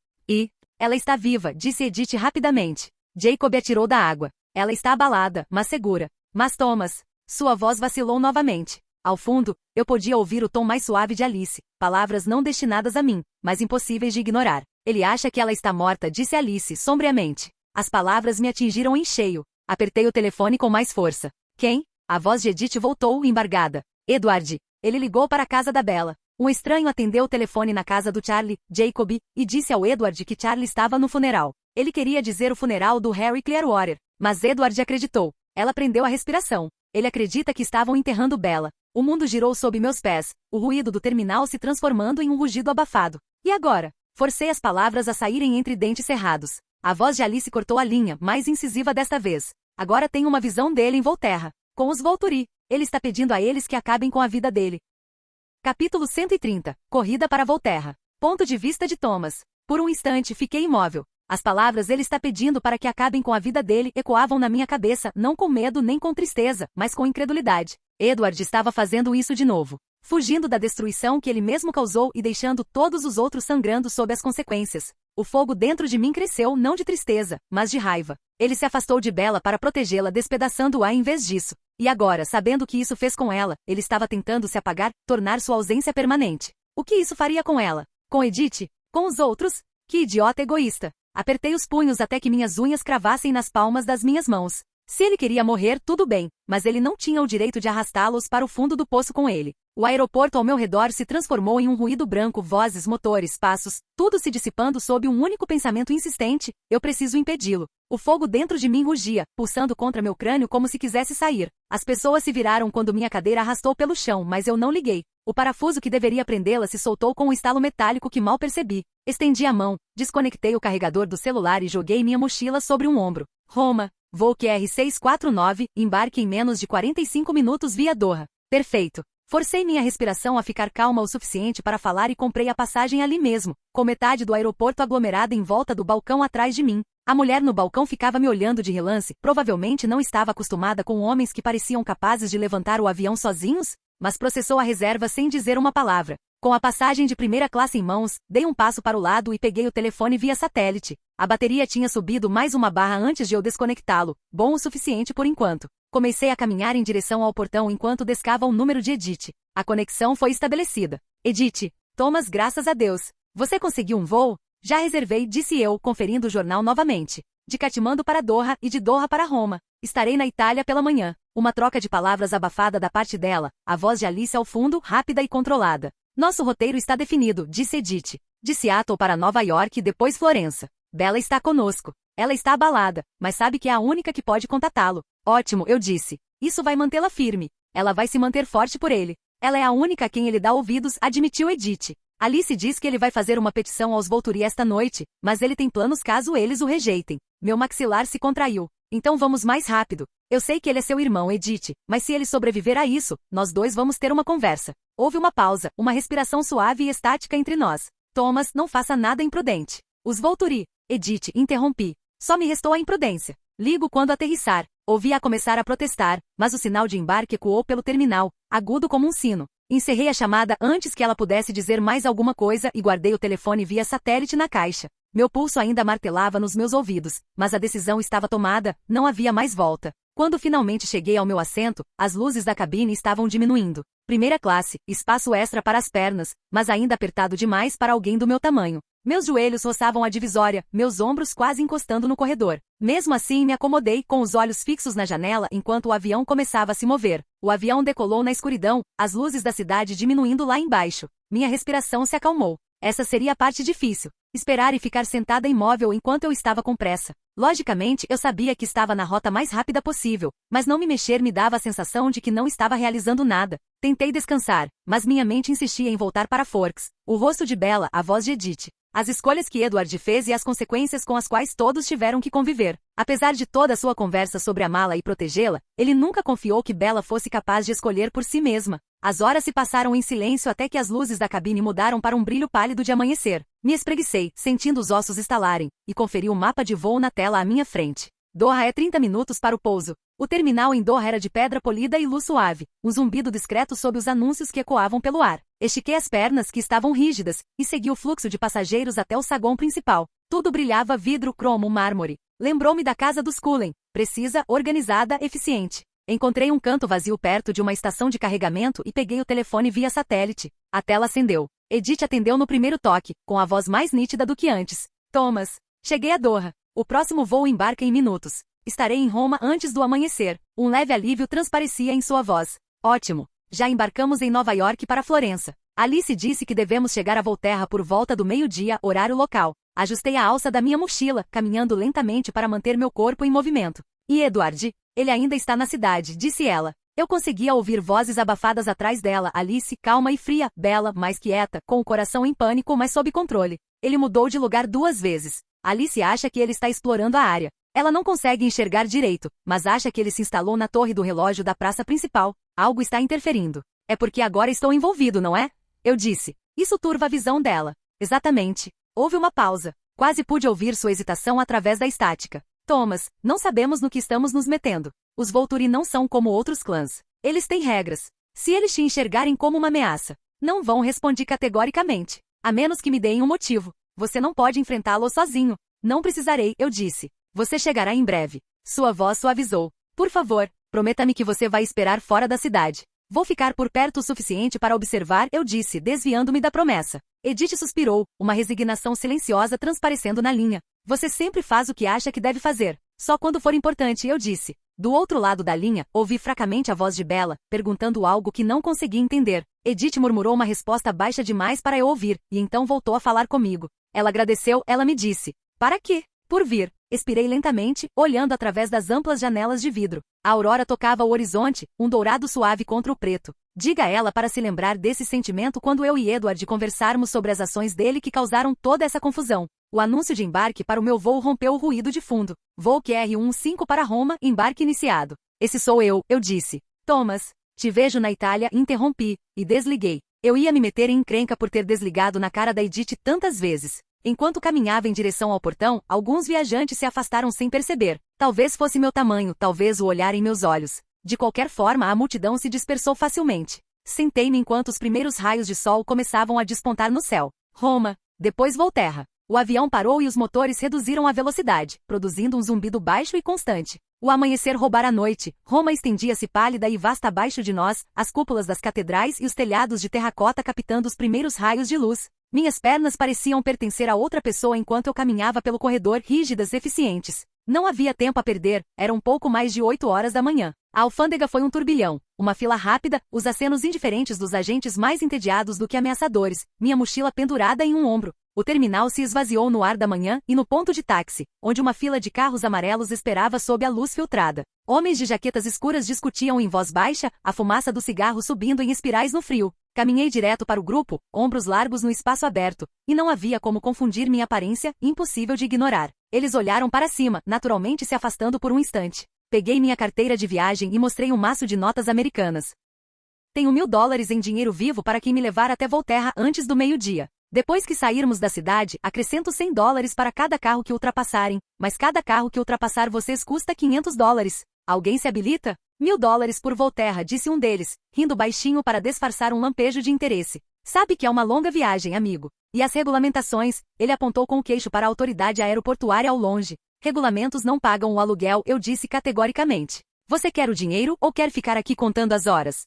Ela está viva, disse Edith rapidamente. Jacob a tirou da água. Ela está abalada, mas segura. Mas Thomas, Sua voz vacilou novamente. Ao fundo, eu podia ouvir o tom mais suave de Alice, palavras não destinadas a mim, mas impossíveis de ignorar. Ele acha que ela está morta, disse Alice sombriamente. As palavras me atingiram em cheio. Apertei o telefone com mais força. Quem? A voz de Edith voltou, embargada. Edward. Ele ligou para a casa da Bella. Um estranho atendeu o telefone na casa do Charlie, Jacob, e disse ao Edward que Charlie estava no funeral. Ele queria dizer o funeral do Harry Clearwater, mas Edward acreditou. Ela prendeu a respiração. Ele acredita que estavam enterrando Bella. O mundo girou sob meus pés, o ruído do terminal se transformando em um rugido abafado. E agora? Forcei as palavras a saírem entre dentes cerrados. A voz de Alice cortou a linha, mais incisiva desta vez. Agora tenho uma visão dele em Volterra. Com os Volturi. Ele está pedindo a eles que acabem com a vida dele. Capítulo 130. Corrida para Volterra. Ponto de vista de Thomas. Por um instante fiquei imóvel. As palavras ele está pedindo para que acabem com a vida dele ecoavam na minha cabeça, não com medo nem com tristeza, mas com incredulidade. Edward estava fazendo isso de novo. Fugindo da destruição que ele mesmo causou e deixando todos os outros sangrando sob as consequências. O fogo dentro de mim cresceu não de tristeza, mas de raiva. Ele se afastou de Bella para protegê-la, despedaçando-a em vez disso. E agora, sabendo o que isso fez com ela, ele estava tentando se apagar, tornar sua ausência permanente. O que isso faria com ela? Com Edith? Com os outros? Que idiota egoísta! Apertei os punhos até que minhas unhas cravassem nas palmas das minhas mãos. Se ele queria morrer, tudo bem, mas ele não tinha o direito de arrastá-los para o fundo do poço com ele. O aeroporto ao meu redor se transformou em um ruído branco, vozes, motores, passos, tudo se dissipando sob um único pensamento insistente: eu preciso impedi-lo. O fogo dentro de mim rugia, pulsando contra meu crânio como se quisesse sair. As pessoas se viraram quando minha cadeira arrastou pelo chão, mas eu não liguei. O parafuso que deveria prendê-la se soltou com um estalo metálico que mal percebi. Estendi a mão, desconectei o carregador do celular e joguei minha mochila sobre um ombro. Roma, voo QR649, embarque em menos de 45 minutos via Doha. Perfeito. Forcei minha respiração a ficar calma o suficiente para falar e comprei a passagem ali mesmo, com metade do aeroporto aglomerada em volta do balcão atrás de mim. A mulher no balcão ficava me olhando de relance, provavelmente não estava acostumada com homens que pareciam capazes de levantar o avião sozinhos, mas processou a reserva sem dizer uma palavra. Com a passagem de primeira classe em mãos, dei um passo para o lado e peguei o telefone via satélite. A bateria tinha subido mais uma barra antes de eu desconectá-lo, bom o suficiente por enquanto. Comecei a caminhar em direção ao portão enquanto descava o número de Edith. A conexão foi estabelecida. Edith. Thomas, graças a Deus. Você conseguiu um voo? Já reservei, disse eu, conferindo o jornal novamente. De Katmandu para Doha e de Doha para Roma. Estarei na Itália pela manhã. Uma troca de palavras abafada da parte dela, a voz de Alice ao fundo, rápida e controlada. Nosso roteiro está definido, disse Edith. De Seattle para Nova York e depois Florença. Bella está conosco. Ela está abalada, mas sabe que é a única que pode contatá-lo. Ótimo, eu disse. Isso vai mantê-la firme. Ela vai se manter forte por ele. Ela é a única a quem ele dá ouvidos, admitiu Edith. Alice diz que ele vai fazer uma petição aos Volturi esta noite, mas ele tem planos caso eles o rejeitem. Meu maxilar se contraiu. Então vamos mais rápido. Eu sei que ele é seu irmão, Edith, mas se ele sobreviver a isso, nós dois vamos ter uma conversa. Houve uma pausa, uma respiração suave e estática entre nós. Thomas, não faça nada imprudente. Os Volturi. Edith, interrompi. Só me restou a imprudência. Ligo quando aterrissar. Ouvi-a começar a protestar, mas o sinal de embarque ecoou pelo terminal, agudo como um sino. Encerrei a chamada antes que ela pudesse dizer mais alguma coisa e guardei o telefone via satélite na caixa. Meu pulso ainda martelava nos meus ouvidos, mas a decisão estava tomada, não havia mais volta. Quando finalmente cheguei ao meu assento, as luzes da cabine estavam diminuindo. Primeira classe, espaço extra para as pernas, mas ainda apertado demais para alguém do meu tamanho. Meus joelhos roçavam a divisória, meus ombros quase encostando no corredor. Mesmo assim me acomodei, com os olhos fixos na janela enquanto o avião começava a se mover. O avião decolou na escuridão, as luzes da cidade diminuindo lá embaixo. Minha respiração se acalmou. Essa seria a parte difícil. Esperar e ficar sentada imóvel enquanto eu estava com pressa. Logicamente, eu sabia que estava na rota mais rápida possível, mas não me mexer me dava a sensação de que não estava realizando nada. Tentei descansar, mas minha mente insistia em voltar para Forks. O rosto de Bella, a voz de Edith. As escolhas que Edward fez e as consequências com as quais todos tiveram que conviver. Apesar de toda a sua conversa sobre amá-la e protegê-la, ele nunca confiou que Bella fosse capaz de escolher por si mesma. As horas se passaram em silêncio até que as luzes da cabine mudaram para um brilho pálido de amanhecer. Me espreguicei, sentindo os ossos estalarem, e conferi o mapa de voo na tela à minha frente. Doha é 30 minutos para o pouso. O terminal em Doha era de pedra polida e luz suave, um zumbido discreto sob os anúncios que ecoavam pelo ar. Estiquei as pernas que estavam rígidas, e segui o fluxo de passageiros até o saguão principal. Tudo brilhava vidro cromo mármore. Lembrou-me da casa dos Cullen, precisa, organizada, eficiente. Encontrei um canto vazio perto de uma estação de carregamento e peguei o telefone via satélite. A tela acendeu. Edith atendeu no primeiro toque, com a voz mais nítida do que antes. Thomas, cheguei a Doha. O próximo voo embarca em minutos. Estarei em Roma antes do amanhecer. Um leve alívio transparecia em sua voz. Ótimo. Já embarcamos em Nova York para Florença. Alice disse que devemos chegar a Volterra por volta do meio-dia, horário local. Ajustei a alça da minha mochila, caminhando lentamente para manter meu corpo em movimento. E Edward? Ele ainda está na cidade, disse ela. Eu conseguia ouvir vozes abafadas atrás dela. Alice, calma e fria, bela, mais quieta, com o coração em pânico, mas sob controle. Ele mudou de lugar 2 vezes. Alice acha que ele está explorando a área. Ela não consegue enxergar direito, mas acha que ele se instalou na torre do relógio da praça principal. Algo está interferindo. É porque agora estou envolvido, não é? Eu disse. Isso turva a visão dela. Exatamente. Houve uma pausa. Quase pude ouvir sua hesitação através da estática. Thomas, não sabemos no que estamos nos metendo. Os Volturi não são como outros clãs. Eles têm regras. Se eles te enxergarem como uma ameaça, não vão, respondi categoricamente. A menos que me deem um motivo. Você não pode enfrentá-lo sozinho. Não precisarei, eu disse. Você chegará em breve. Sua voz suavizou. Por favor, prometa-me que você vai esperar fora da cidade. Vou ficar por perto o suficiente para observar, eu disse, desviando-me da promessa. Edith suspirou, uma resignação silenciosa transparecendo na linha. Você sempre faz o que acha que deve fazer. Só quando for importante, eu disse. Do outro lado da linha, ouvi fracamente a voz de Bella, perguntando algo que não consegui entender. Edith murmurou uma resposta baixa demais para eu ouvir, e então voltou a falar comigo. Ela agradeceu, ela me disse. Para quê? Por vir. Expirei lentamente, olhando através das amplas janelas de vidro. A aurora tocava o horizonte, um dourado suave contra o preto. Diga a ela para se lembrar desse sentimento quando eu e Edward conversarmos sobre as ações dele que causaram toda essa confusão. O anúncio de embarque para o meu voo rompeu o ruído de fundo. Voo QR-15 para Roma, embarque iniciado. Esse sou eu disse. Thomas, te vejo na Itália, interrompi, e desliguei. Eu ia me meter em encrenca por ter desligado na cara da Edith tantas vezes. Enquanto caminhava em direção ao portão, alguns viajantes se afastaram sem perceber. Talvez fosse meu tamanho, talvez o olhar em meus olhos. De qualquer forma, a multidão se dispersou facilmente. Sentei-me enquanto os primeiros raios de sol começavam a despontar no céu. Roma, depois Volterra. O avião parou e os motores reduziram a velocidade, produzindo um zumbido baixo e constante. O amanhecer roubara a noite. Roma estendia-se pálida e vasta abaixo de nós, as cúpulas das catedrais e os telhados de terracota captando os primeiros raios de luz. Minhas pernas pareciam pertencer a outra pessoa enquanto eu caminhava pelo corredor, rígidas e eficientes. Não havia tempo a perder, era um pouco mais de 8 horas da manhã. A alfândega foi um turbilhão, uma fila rápida, os acenos indiferentes dos agentes mais entediados do que ameaçadores, minha mochila pendurada em um ombro. O terminal se esvaziou no ar da manhã e no ponto de táxi, onde uma fila de carros amarelos esperava sob a luz filtrada. Homens de jaquetas escuras discutiam em voz baixa, a fumaça do cigarro subindo em espirais no frio. Caminhei direto para o grupo, ombros largos no espaço aberto, e não havia como confundir minha aparência, impossível de ignorar. Eles olharam para cima, naturalmente se afastando por um instante. Peguei minha carteira de viagem e mostrei um maço de notas americanas. Tenho $1000 em dinheiro vivo para quem me levar até Volterra antes do meio-dia. Depois que sairmos da cidade, acrescento $100 para cada carro que ultrapassarem, mas cada carro que ultrapassar vocês custa $500. Alguém se habilita? $1000 por Volterra, disse um deles, rindo baixinho para disfarçar um lampejo de interesse. Sabe que é uma longa viagem, amigo. E as regulamentações? Ele apontou com o queixo para a autoridade aeroportuária ao longe. Regulamentos não pagam o aluguel, eu disse categoricamente. Você quer o dinheiro ou quer ficar aqui contando as horas?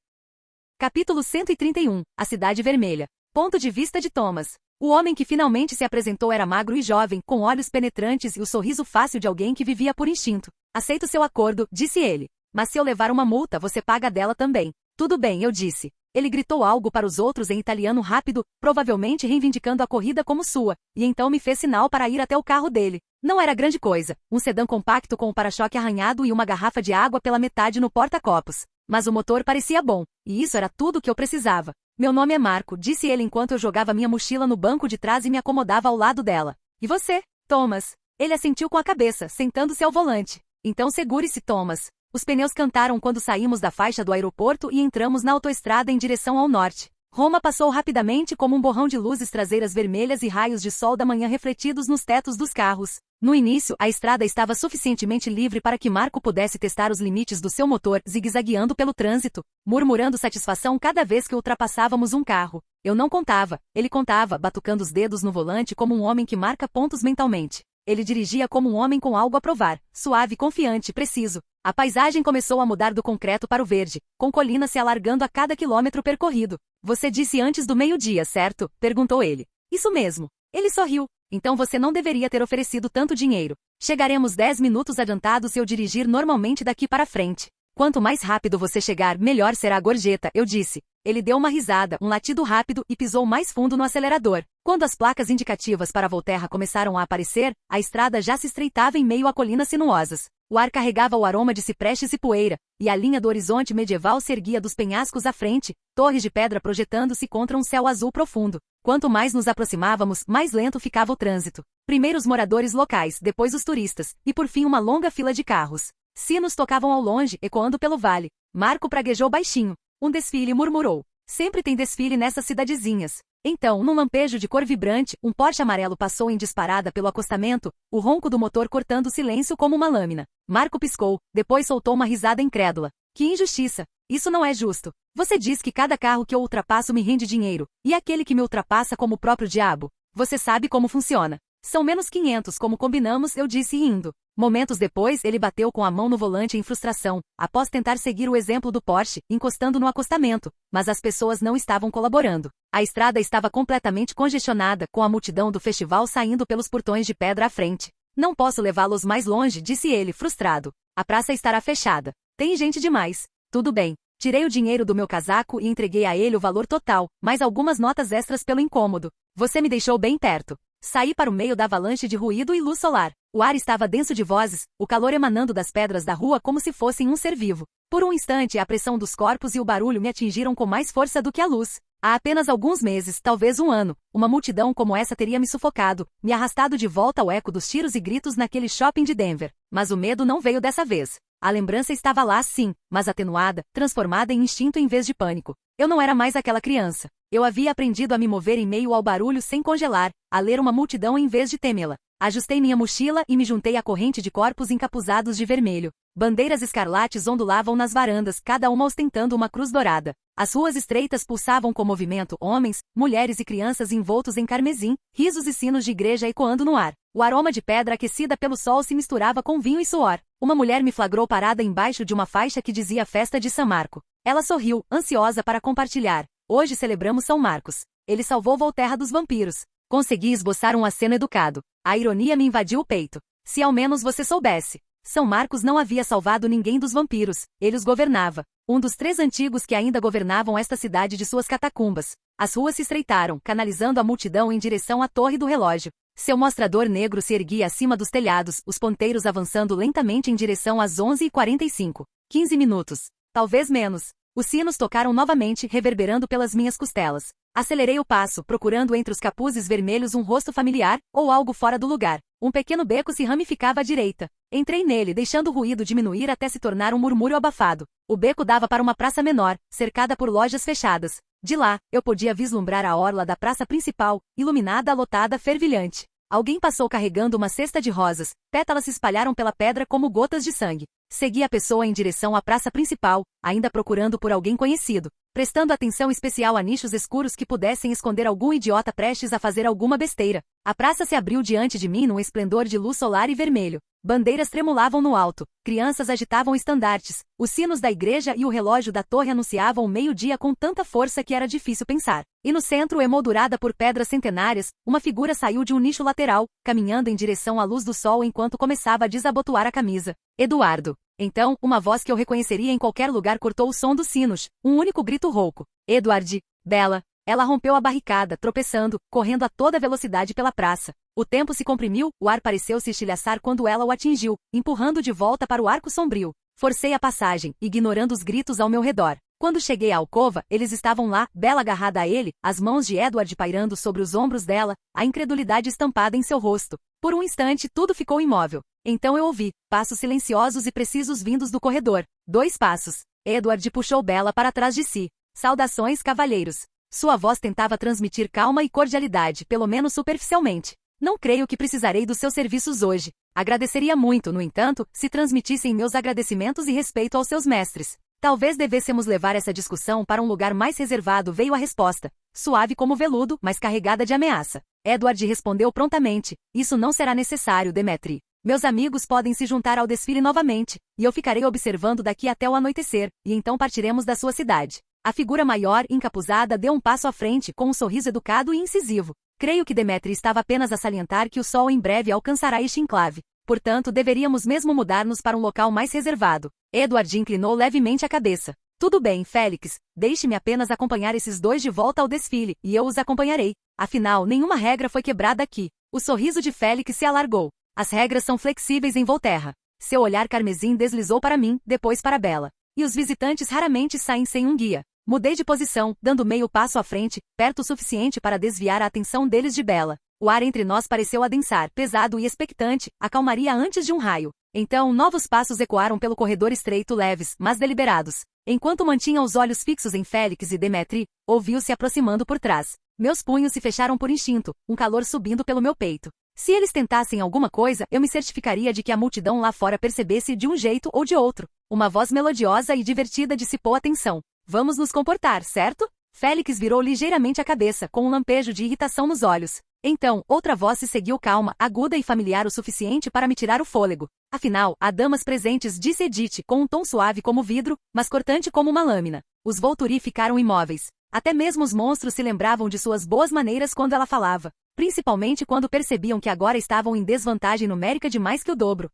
Capítulo 131. A Cidade Vermelha. Ponto de vista de Thomas. O homem que finalmente se apresentou era magro e jovem, com olhos penetrantes e o sorriso fácil de alguém que vivia por instinto. Aceito seu acordo, disse ele. Mas se eu levar uma multa, você paga dela também. Tudo bem, eu disse. Ele gritou algo para os outros em italiano rápido, provavelmente reivindicando a corrida como sua, e então me fez sinal para ir até o carro dele. Não era grande coisa, um sedã compacto com o para-choque arranhado e uma garrafa de água pela metade no porta-copos. Mas o motor parecia bom, e isso era tudo o que eu precisava. Meu nome é Marco, disse ele enquanto eu jogava minha mochila no banco de trás e me acomodava ao lado dela. E você, Thomas? Ele assentiu com a cabeça, sentando-se ao volante. Então segure-se, Thomas. Os pneus cantaram quando saímos da faixa do aeroporto e entramos na autoestrada em direção ao norte. Roma passou rapidamente como um borrão de luzes traseiras vermelhas e raios de sol da manhã refletidos nos tetos dos carros. No início, a estrada estava suficientemente livre para que Marco pudesse testar os limites do seu motor, zigue-zagueando pelo trânsito, murmurando satisfação cada vez que ultrapassávamos um carro. Eu não contava, ele contava, batucando os dedos no volante como um homem que marca pontos mentalmente. Ele dirigia como um homem com algo a provar, suave, confiante, preciso. A paisagem começou a mudar do concreto para o verde, com colinas se alargando a cada quilômetro percorrido. Você disse antes do meio-dia, certo? Perguntou ele. Isso mesmo. Ele sorriu. Então você não deveria ter oferecido tanto dinheiro. Chegaremos 10 minutos adiantados se eu dirigir normalmente daqui para frente. Quanto mais rápido você chegar, melhor será a gorjeta, eu disse. Ele deu uma risada, um latido rápido e pisou mais fundo no acelerador. Quando as placas indicativas para Volterra começaram a aparecer, a estrada já se estreitava em meio a colinas sinuosas. O ar carregava o aroma de ciprestes e poeira, e a linha do horizonte medieval se erguia dos penhascos à frente, torres de pedra projetando-se contra um céu azul profundo. Quanto mais nos aproximávamos, mais lento ficava o trânsito. Primeiro os moradores locais, depois os turistas, e por fim uma longa fila de carros. Sinos tocavam ao longe, ecoando pelo vale. Marco praguejou baixinho. Um desfile, murmurou. Sempre tem desfile nessas cidadezinhas. Então, num lampejo de cor vibrante, um Porsche amarelo passou em disparada pelo acostamento, o ronco do motor cortando o silêncio como uma lâmina. Marco piscou, depois soltou uma risada incrédula. Que injustiça! Isso não é justo. Você diz que cada carro que eu ultrapasso me rende dinheiro, e aquele que me ultrapassa como o próprio diabo. Você sabe como funciona. São menos 500 como combinamos, eu disse rindo. Momentos depois, ele bateu com a mão no volante em frustração, após tentar seguir o exemplo do Porsche, encostando no acostamento, mas as pessoas não estavam colaborando. A estrada estava completamente congestionada, com a multidão do festival saindo pelos portões de pedra à frente. Não posso levá-los mais longe, disse ele, frustrado. A praça estará fechada. Tem gente demais. Tudo bem. Tirei o dinheiro do meu casaco e entreguei a ele o valor total, mais algumas notas extras pelo incômodo. Você me deixou bem perto. Saí para o meio da avalanche de ruído e luz solar. O ar estava denso de vozes, o calor emanando das pedras da rua como se fossem um ser vivo. Por um instante a pressão dos corpos e o barulho me atingiram com mais força do que a luz. Há apenas alguns meses, talvez um ano, uma multidão como essa teria me sufocado, me arrastado de volta ao eco dos tiros e gritos naquele shopping de Denver. Mas o medo não veio dessa vez. A lembrança estava lá sim, mas atenuada, transformada em instinto em vez de pânico. Eu não era mais aquela criança. Eu havia aprendido a me mover em meio ao barulho sem congelar, a ler uma multidão em vez de temê-la. Ajustei minha mochila e me juntei à corrente de corpos encapuzados de vermelho. Bandeiras escarlates ondulavam nas varandas, cada uma ostentando uma cruz dourada. As ruas estreitas pulsavam com movimento, homens, mulheres e crianças envoltos em carmesim, risos e sinos de igreja ecoando no ar. O aroma de pedra aquecida pelo sol se misturava com vinho e suor. Uma mulher me flagrou parada embaixo de uma faixa que dizia Festa de São Marco. Ela sorriu, ansiosa para compartilhar. Hoje celebramos São Marcos. Ele salvou Volterra dos vampiros. Consegui esboçar um aceno educado. A ironia me invadiu o peito. Se ao menos você soubesse. São Marcos não havia salvado ninguém dos vampiros. Ele os governava. Um dos 3 antigos que ainda governavam esta cidade de suas catacumbas. As ruas se estreitaram, canalizando a multidão em direção à torre do relógio. Seu mostrador negro se erguia acima dos telhados, os ponteiros avançando lentamente em direção às 11h45. 15 minutos. Talvez menos. Os sinos tocaram novamente, reverberando pelas minhas costelas. Acelerei o passo, procurando entre os capuzes vermelhos um rosto familiar, ou algo fora do lugar. Um pequeno beco se ramificava à direita. Entrei nele, deixando o ruído diminuir até se tornar um murmúrio abafado. O beco dava para uma praça menor, cercada por lojas fechadas. De lá, eu podia vislumbrar a orla da praça principal, iluminada, lotada, fervilhante. Alguém passou carregando uma cesta de rosas, pétalas se espalharam pela pedra como gotas de sangue. Segui a pessoa em direção à praça principal, ainda procurando por alguém conhecido, prestando atenção especial a nichos escuros que pudessem esconder algum idiota prestes a fazer alguma besteira. A praça se abriu diante de mim num esplendor de luz solar e vermelho. Bandeiras tremulavam no alto, crianças agitavam estandartes, os sinos da igreja e o relógio da torre anunciavam o meio-dia com tanta força que era difícil pensar. E no centro, emoldurada por pedras centenárias, uma figura saiu de um nicho lateral, caminhando em direção à luz do sol enquanto começava a desabotoar a camisa. Eduardo. Então, uma voz que eu reconheceria em qualquer lugar cortou o som dos sinos, um único grito rouco. Edward. Bela. Ela rompeu a barricada, tropeçando, correndo a toda velocidade pela praça. O tempo se comprimiu, o ar pareceu se estilhaçar quando ela o atingiu, empurrando de volta para o arco sombrio. Forcei a passagem, ignorando os gritos ao meu redor. Quando cheguei à alcova, eles estavam lá, Bela agarrada a ele, as mãos de Edward pairando sobre os ombros dela, a incredulidade estampada em seu rosto. Por um instante, tudo ficou imóvel. Então eu ouvi passos silenciosos e precisos vindos do corredor. 2 passos. Edward puxou Bela para trás de si. Saudações, cavalheiros. Sua voz tentava transmitir calma e cordialidade, pelo menos superficialmente. Não creio que precisarei dos seus serviços hoje. Agradeceria muito, no entanto, se transmitissem meus agradecimentos e respeito aos seus mestres. Talvez devêssemos levar essa discussão para um lugar mais reservado, veio a resposta. Suave como veludo, mas carregada de ameaça. Edward respondeu prontamente, isso não será necessário, Demetri. Meus amigos podem se juntar ao desfile novamente, e eu ficarei observando daqui até o anoitecer, e então partiremos da sua cidade. A figura maior, encapuzada, deu um passo à frente, com um sorriso educado e incisivo. Creio que Demetri estava apenas a salientar que o sol em breve alcançará este enclave. Portanto, deveríamos mesmo mudar-nos para um local mais reservado. Edward inclinou levemente a cabeça. Tudo bem, Félix, deixe-me apenas acompanhar esses dois de volta ao desfile, e eu os acompanharei. Afinal, nenhuma regra foi quebrada aqui. O sorriso de Félix se alargou. As regras são flexíveis em Volterra. Seu olhar carmesim deslizou para mim, depois para Bella. E os visitantes raramente saem sem um guia. Mudei de posição, dando meio passo à frente, perto o suficiente para desviar a atenção deles de Bella. O ar entre nós pareceu adensar, pesado e expectante, a calmaria antes de um raio. Então, novos passos ecoaram pelo corredor estreito, leves, mas deliberados. Enquanto mantinha os olhos fixos em Félix e Demetri, ouviu-se aproximando por trás. Meus punhos se fecharam por instinto, um calor subindo pelo meu peito. Se eles tentassem alguma coisa, eu me certificaria de que a multidão lá fora percebesse de um jeito ou de outro. Uma voz melodiosa e divertida dissipou a tensão. Vamos nos comportar, certo? Félix virou ligeiramente a cabeça, com um lampejo de irritação nos olhos. Então, outra voz se seguiu calma, aguda e familiar o suficiente para me tirar o fôlego. Afinal, há damas presentes, disse Edith, com um tom suave como vidro, mas cortante como uma lâmina. Os Volturi ficaram imóveis. Até mesmo os monstros se lembravam de suas boas maneiras quando ela falava, principalmente quando percebiam que agora estavam em desvantagem numérica de mais que o dobro.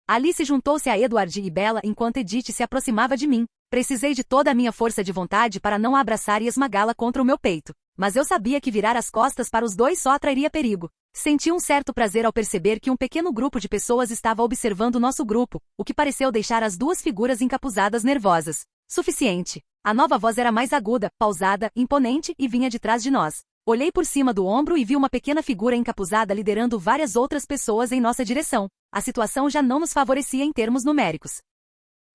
Alice juntou-se a Edward e Bella enquanto Edith se aproximava de mim. Precisei de toda a minha força de vontade para não a abraçar e esmagá-la contra o meu peito. Mas eu sabia que virar as costas para os dois só atrairia perigo. Senti um certo prazer ao perceber que um pequeno grupo de pessoas estava observando nosso grupo, o que pareceu deixar as duas figuras encapuzadas nervosas. Suficiente. A nova voz era mais aguda, pausada, imponente e vinha de trás de nós. Olhei por cima do ombro e vi uma pequena figura encapuzada liderando várias outras pessoas em nossa direção. A situação já não nos favorecia em termos numéricos.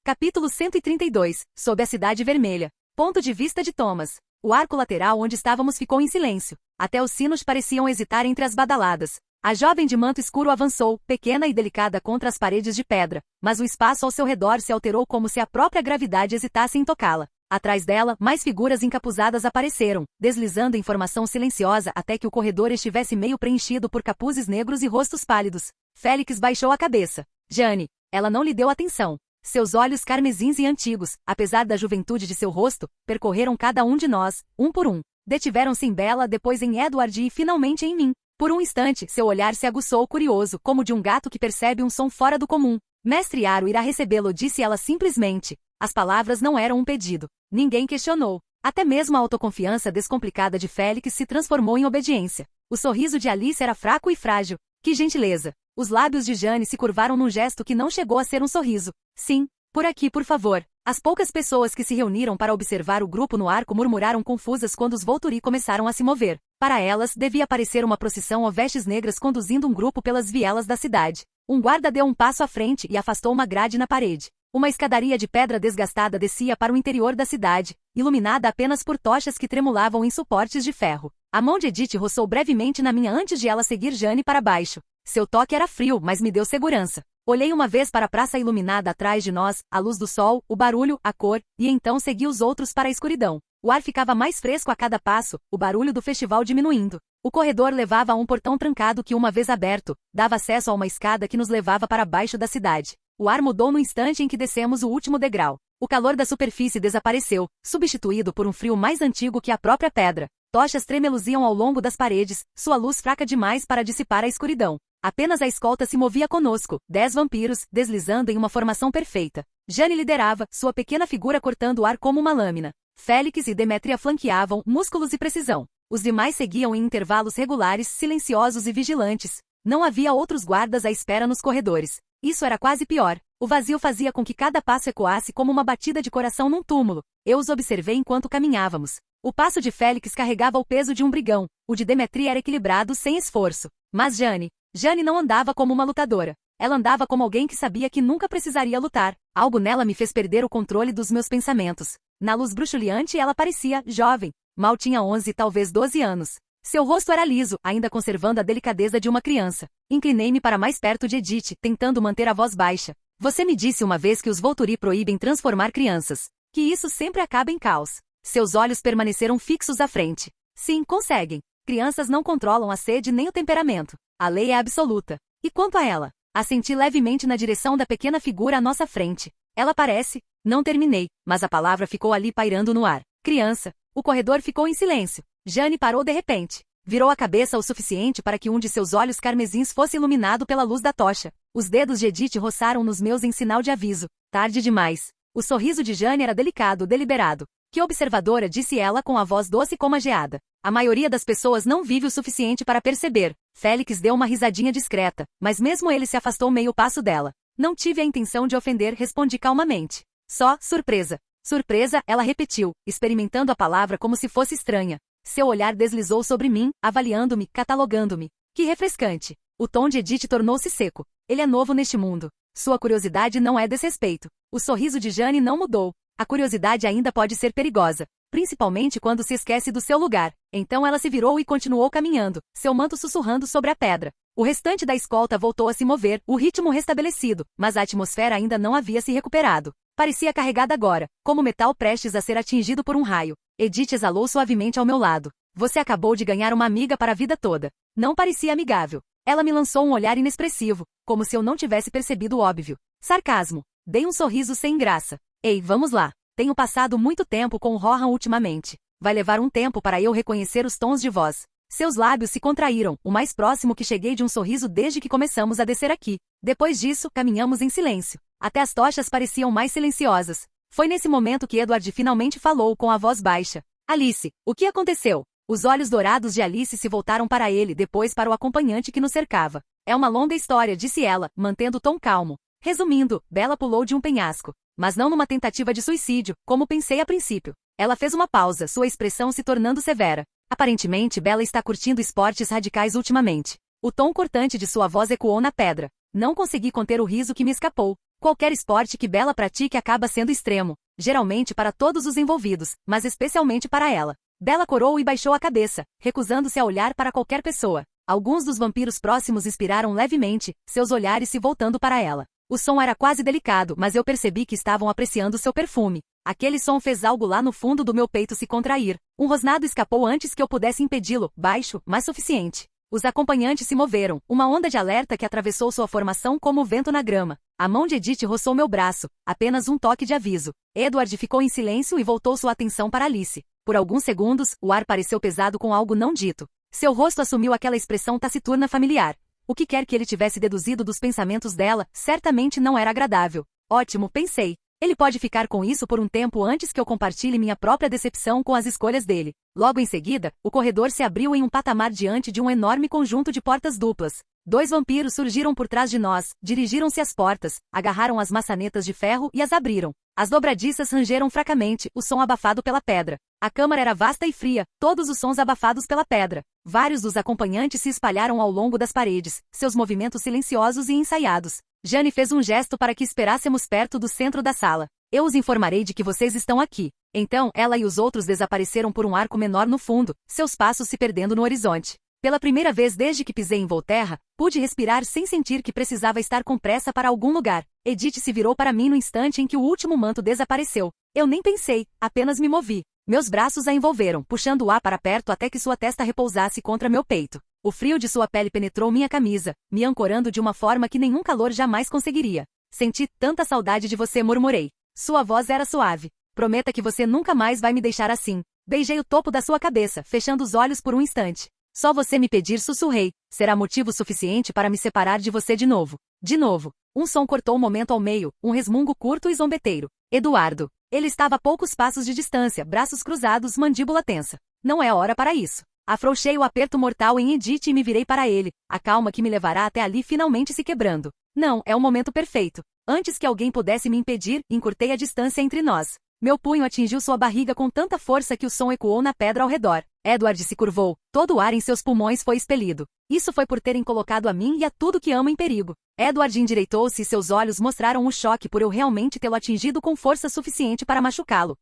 Capítulo 132. Sob a Cidade Vermelha. Ponto de vista de Thomas. O arco lateral onde estávamos ficou em silêncio. Até os sinos pareciam hesitar entre as badaladas. A jovem de manto escuro avançou, pequena e delicada contra as paredes de pedra, mas o espaço ao seu redor se alterou como se a própria gravidade hesitasse em tocá-la. Atrás dela, mais figuras encapuzadas apareceram, deslizando em formação silenciosa até que o corredor estivesse meio preenchido por capuzes negros e rostos pálidos. Félix baixou a cabeça. Jane. Ela não lhe deu atenção. Seus olhos carmesins e antigos, apesar da juventude de seu rosto, percorreram cada um de nós, um por um. Detiveram-se em Bella, depois em Edward e finalmente em mim. Por um instante, seu olhar se aguçou curioso, como de um gato que percebe um som fora do comum. Mestre Aro irá recebê-lo, disse ela simplesmente. As palavras não eram um pedido. Ninguém questionou. Até mesmo a autoconfiança descomplicada de Félix se transformou em obediência. O sorriso de Alice era fraco e frágil. Que gentileza! Os lábios de Jane se curvaram num gesto que não chegou a ser um sorriso. Sim, por aqui, por favor. As poucas pessoas que se reuniram para observar o grupo no arco murmuraram confusas quando os Volturi começaram a se mover. Para elas, devia parecer uma procissão ou vestes negras conduzindo um grupo pelas vielas da cidade. Um guarda deu um passo à frente e afastou uma grade na parede. Uma escadaria de pedra desgastada descia para o interior da cidade, iluminada apenas por tochas que tremulavam em suportes de ferro. A mão de Edith roçou brevemente na minha antes de ela seguir Jane para baixo. Seu toque era frio, mas me deu segurança. Olhei uma vez para a praça iluminada atrás de nós, a luz do sol, o barulho, a cor, e então segui os outros para a escuridão. O ar ficava mais fresco a cada passo, o barulho do festival diminuindo. O corredor levava a um portão trancado que, uma vez aberto, dava acesso a uma escada que nos levava para baixo da cidade. O ar mudou no instante em que descemos o último degrau. O calor da superfície desapareceu, substituído por um frio mais antigo que a própria pedra. Tochas tremeluziam ao longo das paredes, sua luz fraca demais para dissipar a escuridão. Apenas a escolta se movia conosco, 10 vampiros, deslizando em uma formação perfeita. Jane liderava, sua pequena figura cortando o ar como uma lâmina. Félix e Demetria flanqueavam, músculos e precisão. Os demais seguiam em intervalos regulares, silenciosos e vigilantes. Não havia outros guardas à espera nos corredores. Isso era quase pior. O vazio fazia com que cada passo ecoasse como uma batida de coração num túmulo. Eu os observei enquanto caminhávamos. O passo de Félix carregava o peso de um brigão. O de Demetria era equilibrado sem esforço. Mas Jane não andava como uma lutadora. Ela andava como alguém que sabia que nunca precisaria lutar. Algo nela me fez perder o controle dos meus pensamentos. Na luz bruxuleante ela parecia jovem. Mal tinha 11, talvez 12 anos. Seu rosto era liso, ainda conservando a delicadeza de uma criança. Inclinei-me para mais perto de Edith, tentando manter a voz baixa. Você me disse uma vez que os Volturi proíbem transformar crianças. Que isso sempre acaba em caos. Seus olhos permaneceram fixos à frente. Sim, conseguem. Crianças não controlam a sede nem o temperamento. A lei é absoluta. E quanto a ela? Assenti levemente na direção da pequena figura à nossa frente. Ela parece... Não terminei, mas a palavra ficou ali pairando no ar. Criança. O corredor ficou em silêncio. Jane parou de repente. Virou a cabeça o suficiente para que um de seus olhos carmesins fosse iluminado pela luz da tocha. Os dedos de Edith roçaram nos meus em sinal de aviso. Tarde demais. O sorriso de Jane era delicado, deliberado. Que observadora, disse ela com a voz doce como a geada. A maioria das pessoas não vive o suficiente para perceber. Félix deu uma risadinha discreta, mas mesmo ele se afastou meio passo dela. Não tive a intenção de ofender, respondi calmamente. Só, surpresa. Surpresa, ela repetiu, experimentando a palavra como se fosse estranha. Seu olhar deslizou sobre mim, avaliando-me, catalogando-me. Que refrescante. O tom de Edith tornou-se seco. Ele é novo neste mundo. Sua curiosidade não é desrespeito. O sorriso de Jane não mudou. A curiosidade ainda pode ser perigosa, principalmente quando se esquece do seu lugar. Então ela se virou e continuou caminhando, seu manto sussurrando sobre a pedra. O restante da escolta voltou a se mover, o ritmo restabelecido, mas a atmosfera ainda não havia se recuperado. Parecia carregada agora, como metal prestes a ser atingido por um raio. Edith exalou suavemente ao meu lado. Você acabou de ganhar uma amiga para a vida toda. Não parecia amigável. Ela me lançou um olhar inexpressivo, como se eu não tivesse percebido o óbvio. Sarcasmo. Dei um sorriso sem graça. Ei, vamos lá. Tenho passado muito tempo com o Rohan ultimamente. Vai levar um tempo para eu reconhecer os tons de voz. Seus lábios se contraíram, o mais próximo que cheguei de um sorriso desde que começamos a descer aqui. Depois disso, caminhamos em silêncio. Até as tochas pareciam mais silenciosas. Foi nesse momento que Edward finalmente falou com a voz baixa. Alice, o que aconteceu? Os olhos dourados de Alice se voltaram para ele, depois para o acompanhante que nos cercava. É uma longa história, disse ela, mantendo o tom calmo. Resumindo, Bella pulou de um penhasco. Mas não numa tentativa de suicídio, como pensei a princípio. Ela fez uma pausa, sua expressão se tornando severa. Aparentemente, Bella está curtindo esportes radicais ultimamente. O tom cortante de sua voz ecoou na pedra. Não consegui conter o riso que me escapou. Qualquer esporte que Bella pratique acaba sendo extremo. Geralmente para todos os envolvidos, mas especialmente para ela. Bella corou e baixou a cabeça, recusando-se a olhar para qualquer pessoa. Alguns dos vampiros próximos inspiraram levemente, seus olhares se voltando para ela. O som era quase delicado, mas eu percebi que estavam apreciando seu perfume. Aquele som fez algo lá no fundo do meu peito se contrair. Um rosnado escapou antes que eu pudesse impedi-lo, baixo, mas suficiente. Os acompanhantes se moveram, uma onda de alerta que atravessou sua formação como o vento na grama. A mão de Edith roçou meu braço, apenas um toque de aviso. Edward ficou em silêncio e voltou sua atenção para Alice. Por alguns segundos, o ar pareceu pesado com algo não dito. Seu rosto assumiu aquela expressão taciturna familiar. O que quer que ele tivesse deduzido dos pensamentos dela, certamente não era agradável. Ótimo, pensei. Ele pode ficar com isso por um tempo antes que eu compartilhe minha própria decepção com as escolhas dele. Logo em seguida, o corredor se abriu em um patamar diante de um enorme conjunto de portas duplas. 2 vampiros surgiram por trás de nós, dirigiram-se às portas, agarraram as maçanetas de ferro e as abriram. As dobradiças rangeram fracamente, o som abafado pela pedra. A câmara era vasta e fria, todos os sons abafados pela pedra. Vários dos acompanhantes se espalharam ao longo das paredes, seus movimentos silenciosos e ensaiados. Jane fez um gesto para que esperássemos perto do centro da sala. Eu os informarei de que vocês estão aqui. Então, ela e os outros desapareceram por um arco menor no fundo, seus passos se perdendo no horizonte. Pela primeira vez desde que pisei em Volterra, pude respirar sem sentir que precisava estar com pressa para algum lugar. Edith se virou para mim no instante em que o último manto desapareceu. Eu nem pensei, apenas me movi. Meus braços a envolveram, puxando o ar para perto até que sua testa repousasse contra meu peito. O frio de sua pele penetrou minha camisa, me ancorando de uma forma que nenhum calor jamais conseguiria. Senti tanta saudade de você, murmurei. Sua voz era suave. Prometa que você nunca mais vai me deixar assim. Beijei o topo da sua cabeça, fechando os olhos por um instante. Só você me pedir, sussurrei. Será motivo suficiente para me separar de você de novo. De novo. Um som cortou o momento ao meio, um resmungo curto e zombeteiro. Eduardo. Ele estava a poucos passos de distância, braços cruzados, mandíbula tensa. Não é hora para isso. Afrouxei o aperto mortal em Edith e me virei para ele, a calma que me levará até ali finalmente se quebrando. Não, é o momento perfeito. Antes que alguém pudesse me impedir, encurtei a distância entre nós. Meu punho atingiu sua barriga com tanta força que o som ecoou na pedra ao redor. Edward se curvou, todo o ar em seus pulmões foi expelido. Isso foi por terem colocado a mim e a tudo que amo em perigo. Edward endireitou-se e seus olhos mostraram o choque por eu realmente tê-lo atingido com força suficiente para machucá-lo.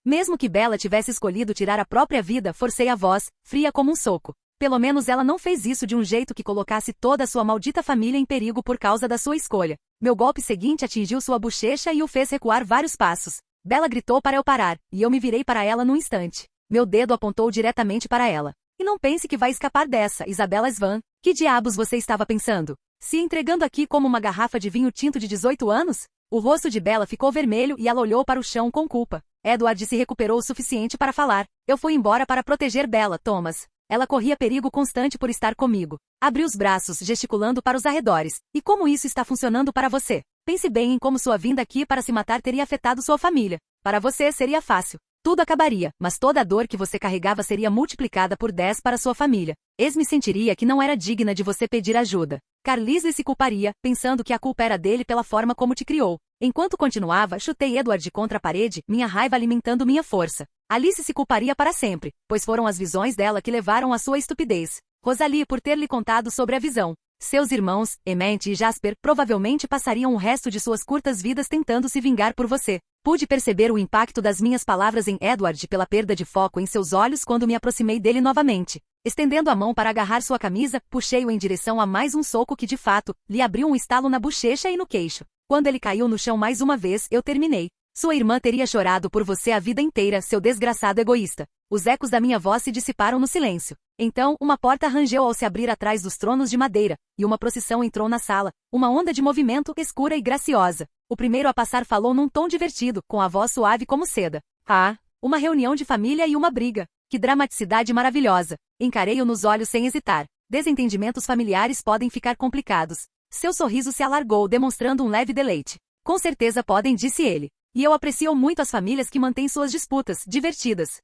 Mesmo que Bella tivesse escolhido tirar a própria vida, forcei a voz, fria como um soco. Pelo menos ela não fez isso de um jeito que colocasse toda a sua maldita família em perigo por causa da sua escolha. Meu golpe seguinte atingiu sua bochecha e o fez recuar vários passos. Bella gritou para eu parar, e eu me virei para ela num instante. Meu dedo apontou diretamente para ela. E não pense que vai escapar dessa, Isabella Svan. Que diabos você estava pensando? Se entregando aqui como uma garrafa de vinho tinto de 18 anos? O rosto de Bella ficou vermelho e ela olhou para o chão com culpa. Edward se recuperou o suficiente para falar. Eu fui embora para proteger Bella, Thomas. Ela corria perigo constante por estar comigo. Abri os braços, gesticulando para os arredores. E como isso está funcionando para você? Pense bem em como sua vinda aqui para se matar teria afetado sua família. Para você seria fácil. Tudo acabaria, mas toda a dor que você carregava seria multiplicada por 10 para sua família. Esme sentiria que não era digna de você pedir ajuda. Carlisle se culparia, pensando que a culpa era dele pela forma como te criou. Enquanto continuava, chutei Edward contra a parede, minha raiva alimentando minha força. Alice se culparia para sempre, pois foram as visões dela que levaram à sua estupidez. Rosalie por ter lhe contado sobre a visão. Seus irmãos, Emmett e Jasper, provavelmente passariam o resto de suas curtas vidas tentando se vingar por você. Pude perceber o impacto das minhas palavras em Edward pela perda de foco em seus olhos quando me aproximei dele novamente. Estendendo a mão para agarrar sua camisa, puxei-o em direção a mais um soco que de fato, lhe abriu um estalo na bochecha e no queixo. Quando ele caiu no chão mais uma vez, eu terminei. Sua irmã teria chorado por você a vida inteira, seu desgraçado egoísta. Os ecos da minha voz se dissiparam no silêncio. Então, uma porta rangeu ao se abrir atrás dos tronos de madeira, e uma procissão entrou na sala, uma onda de movimento escura e graciosa. O primeiro a passar falou num tom divertido, com a voz suave como seda. Ah, uma reunião de família e uma briga. Que dramaticidade maravilhosa. Encarei-o nos olhos sem hesitar. Desentendimentos familiares podem ficar complicados. Seu sorriso se alargou, demonstrando um leve deleite. Com certeza podem, disse ele. E eu aprecio muito as famílias que mantêm suas disputas divertidas.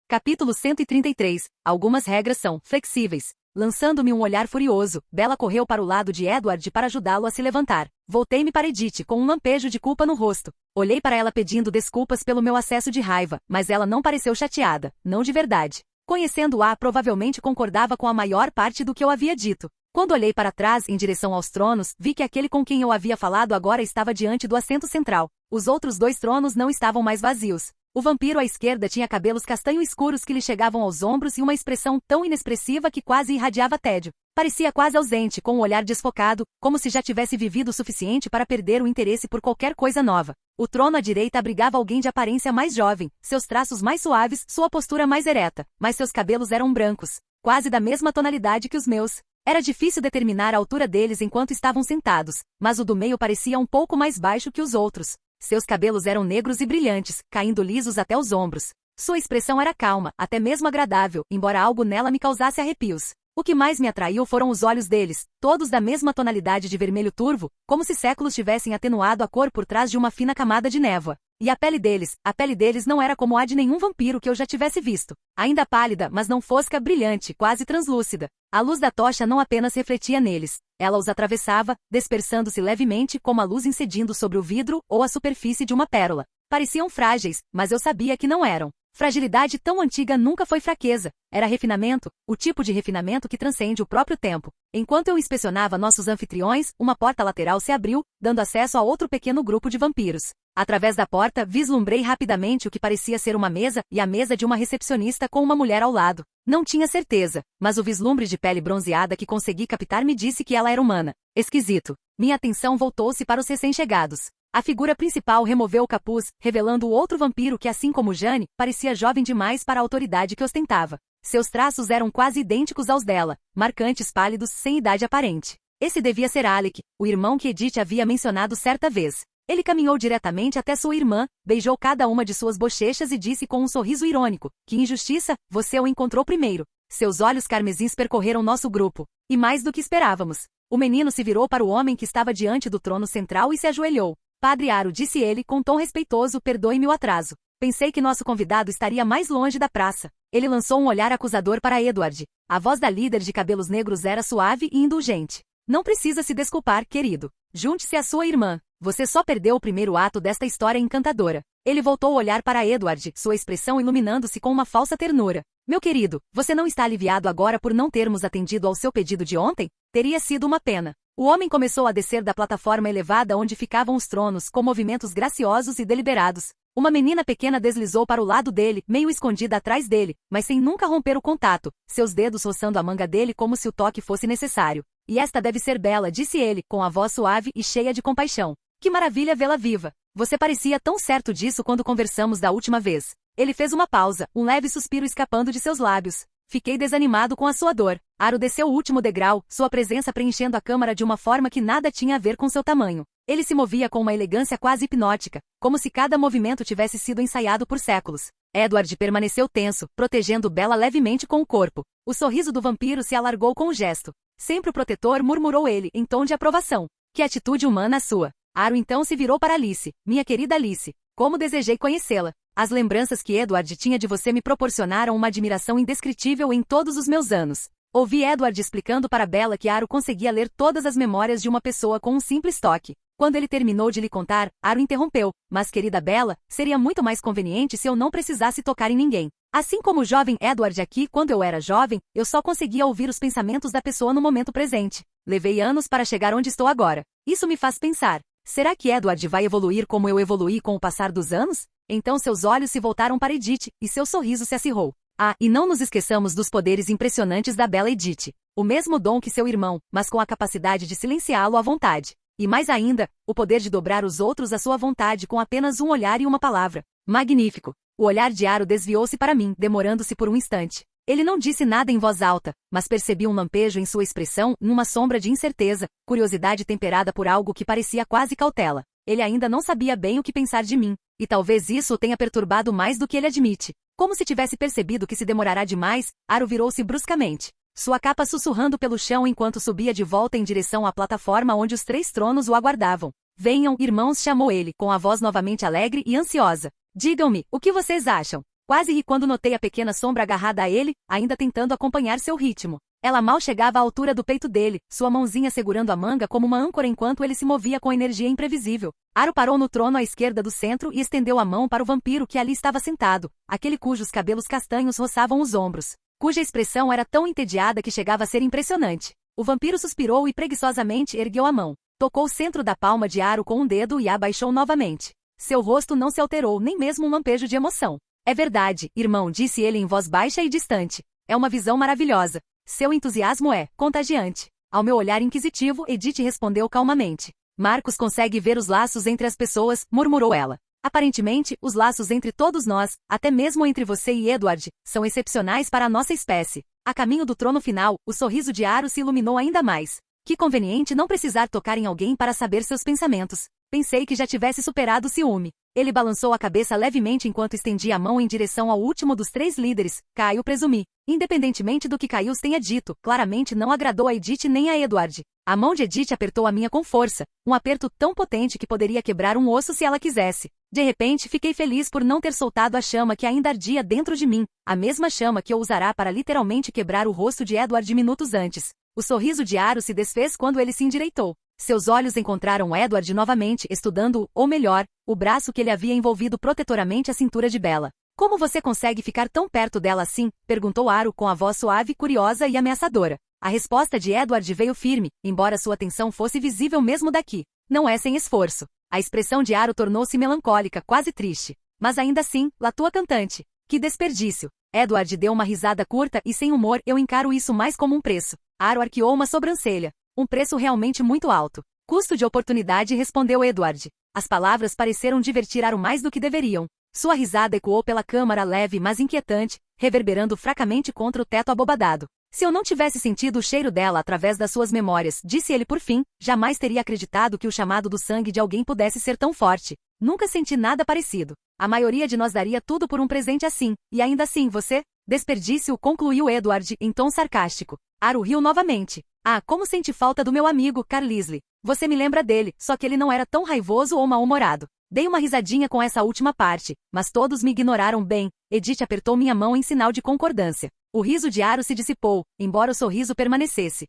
Capítulo 133. Algumas regras são flexíveis. Lançando-me um olhar furioso, Bella correu para o lado de Edward para ajudá-lo a se levantar. Voltei-me para Edith com um lampejo de culpa no rosto. Olhei para ela pedindo desculpas pelo meu acesso de raiva, mas ela não pareceu chateada, não de verdade. Conhecendo-a, provavelmente concordava com a maior parte do que eu havia dito. Quando olhei para trás, em direção aos tronos, vi que aquele com quem eu havia falado agora estava diante do assento central. Os outros 2 tronos não estavam mais vazios. O vampiro à esquerda tinha cabelos castanho escuros que lhe chegavam aos ombros e uma expressão tão inexpressiva que quase irradiava tédio. Parecia quase ausente, com um olhar desfocado, como se já tivesse vivido o suficiente para perder o interesse por qualquer coisa nova. O trono à direita abrigava alguém de aparência mais jovem, seus traços mais suaves, sua postura mais ereta, mas seus cabelos eram brancos, quase da mesma tonalidade que os meus. Era difícil determinar a altura deles enquanto estavam sentados, mas o do meio parecia um pouco mais baixo que os outros. Seus cabelos eram negros e brilhantes, caindo lisos até os ombros. Sua expressão era calma, até mesmo agradável, embora algo nela me causasse arrepios. O que mais me atraiu foram os olhos deles, todos da mesma tonalidade de vermelho turvo, como se séculos tivessem atenuado a cor por trás de uma fina camada de névoa. E a pele deles não era como a de nenhum vampiro que eu já tivesse visto. Ainda pálida, mas não fosca, brilhante, quase translúcida. A luz da tocha não apenas refletia neles. Ela os atravessava, dispersando-se levemente como a luz incidindo sobre o vidro ou a superfície de uma pérola. Pareciam frágeis, mas eu sabia que não eram. Fragilidade tão antiga nunca foi fraqueza. Era refinamento, o tipo de refinamento que transcende o próprio tempo. Enquanto eu inspecionava nossos anfitriões, uma porta lateral se abriu, dando acesso a outro pequeno grupo de vampiros. Através da porta, vislumbrei rapidamente o que parecia ser uma mesa e a mesa de uma recepcionista com uma mulher ao lado. Não tinha certeza, mas o vislumbre de pele bronzeada que consegui captar me disse que ela era humana. Esquisito. Minha atenção voltou-se para os recém-chegados. A figura principal removeu o capuz, revelando o outro vampiro que, assim como Jane, parecia jovem demais para a autoridade que ostentava. Seus traços eram quase idênticos aos dela, marcantes, pálidos, sem idade aparente. Esse devia ser Alec, o irmão que Edith havia mencionado certa vez. Ele caminhou diretamente até sua irmã, beijou cada uma de suas bochechas e disse com um sorriso irônico: "Que injustiça, você o encontrou primeiro." Seus olhos carmesins percorreram nosso grupo. E mais do que esperávamos. O menino se virou para o homem que estava diante do trono central e se ajoelhou. "Padre Aro", disse ele com tom respeitoso, "perdoe-me o atraso. Pensei que nosso convidado estaria mais longe da praça." Ele lançou um olhar acusador para Edward. A voz da líder de cabelos negros era suave e indulgente. "Não precisa se desculpar, querido. Junte-se à sua irmã. Você só perdeu o primeiro ato desta história encantadora." Ele voltou a olhar para Edward, sua expressão iluminando-se com uma falsa ternura. "Meu querido, você não está aliviado agora por não termos atendido ao seu pedido de ontem? Teria sido uma pena." O homem começou a descer da plataforma elevada onde ficavam os tronos, com movimentos graciosos e deliberados. Uma menina pequena deslizou para o lado dele, meio escondida atrás dele, mas sem nunca romper o contato, seus dedos roçando a manga dele como se o toque fosse necessário. "E esta deve ser Bella", disse ele, com a voz suave e cheia de compaixão. "Que maravilha vê-la viva. Você parecia tão certo disso quando conversamos da última vez." Ele fez uma pausa, um leve suspiro escapando de seus lábios. Fiquei desanimado com a sua dor. Aro desceu o último degrau, sua presença preenchendo a câmara de uma forma que nada tinha a ver com seu tamanho. Ele se movia com uma elegância quase hipnótica, como se cada movimento tivesse sido ensaiado por séculos. Edward permaneceu tenso, protegendo Bella levemente com o corpo. O sorriso do vampiro se alargou com o gesto. Sempre o protetor, murmurou ele, em tom de aprovação. Que atitude humana a sua. Aro então se virou para Alice. Minha querida Alice, como desejei conhecê-la. As lembranças que Edward tinha de você me proporcionaram uma admiração indescritível em todos os meus anos. Ouvi Edward explicando para Bella que Aro conseguia ler todas as memórias de uma pessoa com um simples toque. Quando ele terminou de lhe contar, Aro interrompeu. Mas querida Bella, seria muito mais conveniente se eu não precisasse tocar em ninguém. Assim como o jovem Edward aqui, quando eu era jovem, eu só conseguia ouvir os pensamentos da pessoa no momento presente. Levei anos para chegar onde estou agora. Isso me faz pensar. Será que Edward vai evoluir como eu evoluí com o passar dos anos? Então seus olhos se voltaram para Edith, e seu sorriso se acirrou. Ah, e não nos esqueçamos dos poderes impressionantes da bela Edith. O mesmo dom que seu irmão, mas com a capacidade de silenciá-lo à vontade. E mais ainda, o poder de dobrar os outros à sua vontade com apenas um olhar e uma palavra. Magnífico! O olhar de Aro desviou-se para mim, demorando-se por um instante. Ele não disse nada em voz alta, mas percebi um lampejo em sua expressão, numa sombra de incerteza, curiosidade temperada por algo que parecia quase cautela. Ele ainda não sabia bem o que pensar de mim, e talvez isso o tenha perturbado mais do que ele admite. Como se tivesse percebido que se demorará demais, Aro virou-se bruscamente. Sua capa sussurrando pelo chão enquanto subia de volta em direção à plataforma onde os 3 tronos o aguardavam. Venham, irmãos, chamou ele, com a voz novamente alegre e ansiosa. Digam-me, o que vocês acham? Quase ri quando notei a pequena sombra agarrada a ele, ainda tentando acompanhar seu ritmo. Ela mal chegava à altura do peito dele, sua mãozinha segurando a manga como uma âncora enquanto ele se movia com energia imprevisível. Aro parou no trono à esquerda do centro e estendeu a mão para o vampiro que ali estava sentado, aquele cujos cabelos castanhos roçavam os ombros, cuja expressão era tão entediada que chegava a ser impressionante. O vampiro suspirou e preguiçosamente ergueu a mão. Tocou o centro da palma de Aro com um dedo e a abaixou novamente. Seu rosto não se alterou, nem mesmo um lampejo de emoção. É verdade, irmão, disse ele em voz baixa e distante. É uma visão maravilhosa. Seu entusiasmo é contagiante. Ao meu olhar inquisitivo, Edith respondeu calmamente. Marcos consegue ver os laços entre as pessoas, murmurou ela. Aparentemente, os laços entre todos nós, até mesmo entre você e Edward, são excepcionais para a nossa espécie. A caminho do trono final, o sorriso de Aro se iluminou ainda mais. Que conveniente não precisar tocar em alguém para saber seus pensamentos. Pensei que já tivesse superado o ciúme. Ele balançou a cabeça levemente enquanto estendia a mão em direção ao último dos 3 líderes, Caio presumi. Independentemente do que Caius tenha dito, claramente não agradou a Edith nem a Edward. A mão de Edith apertou a minha com força, um aperto tão potente que poderia quebrar um osso se ela quisesse. De repente fiquei feliz por não ter soltado a chama que ainda ardia dentro de mim, a mesma chama que eu usará para literalmente quebrar o rosto de Edward minutos antes. O sorriso de Aro se desfez quando ele se endireitou. Seus olhos encontraram Edward novamente, estudando-o, ou melhor, o braço que ele havia envolvido protetoramente a cintura de Bella. Como você consegue ficar tão perto dela assim? Perguntou Aro com a voz suave, curiosa e ameaçadora. A resposta de Edward veio firme, embora sua tensão fosse visível mesmo daqui. Não é sem esforço. A expressão de Aro tornou-se melancólica, quase triste. Mas ainda assim, latua cantante. Que desperdício. Edward deu uma risada curta e sem humor, eu encaro isso mais como um preço. Aro arqueou uma sobrancelha. Um preço realmente muito alto. Custo de oportunidade, respondeu Edward. As palavras pareceram divertir Aro mais do que deveriam. Sua risada ecoou pela câmara leve mas inquietante, reverberando fracamente contra o teto abobadado. Se eu não tivesse sentido o cheiro dela através das suas memórias, disse ele por fim, jamais teria acreditado que o chamado do sangue de alguém pudesse ser tão forte. Nunca senti nada parecido. A maioria de nós daria tudo por um presente assim, e ainda assim você... Desperdício, concluiu Edward, em tom sarcástico. Aro riu novamente. Ah, como senti falta do meu amigo, Carlisle. Você me lembra dele, só que ele não era tão raivoso ou mal-humorado. Dei uma risadinha com essa última parte, mas todos me ignoraram bem. Edith apertou minha mão em sinal de concordância. O riso de Aro se dissipou, embora o sorriso permanecesse.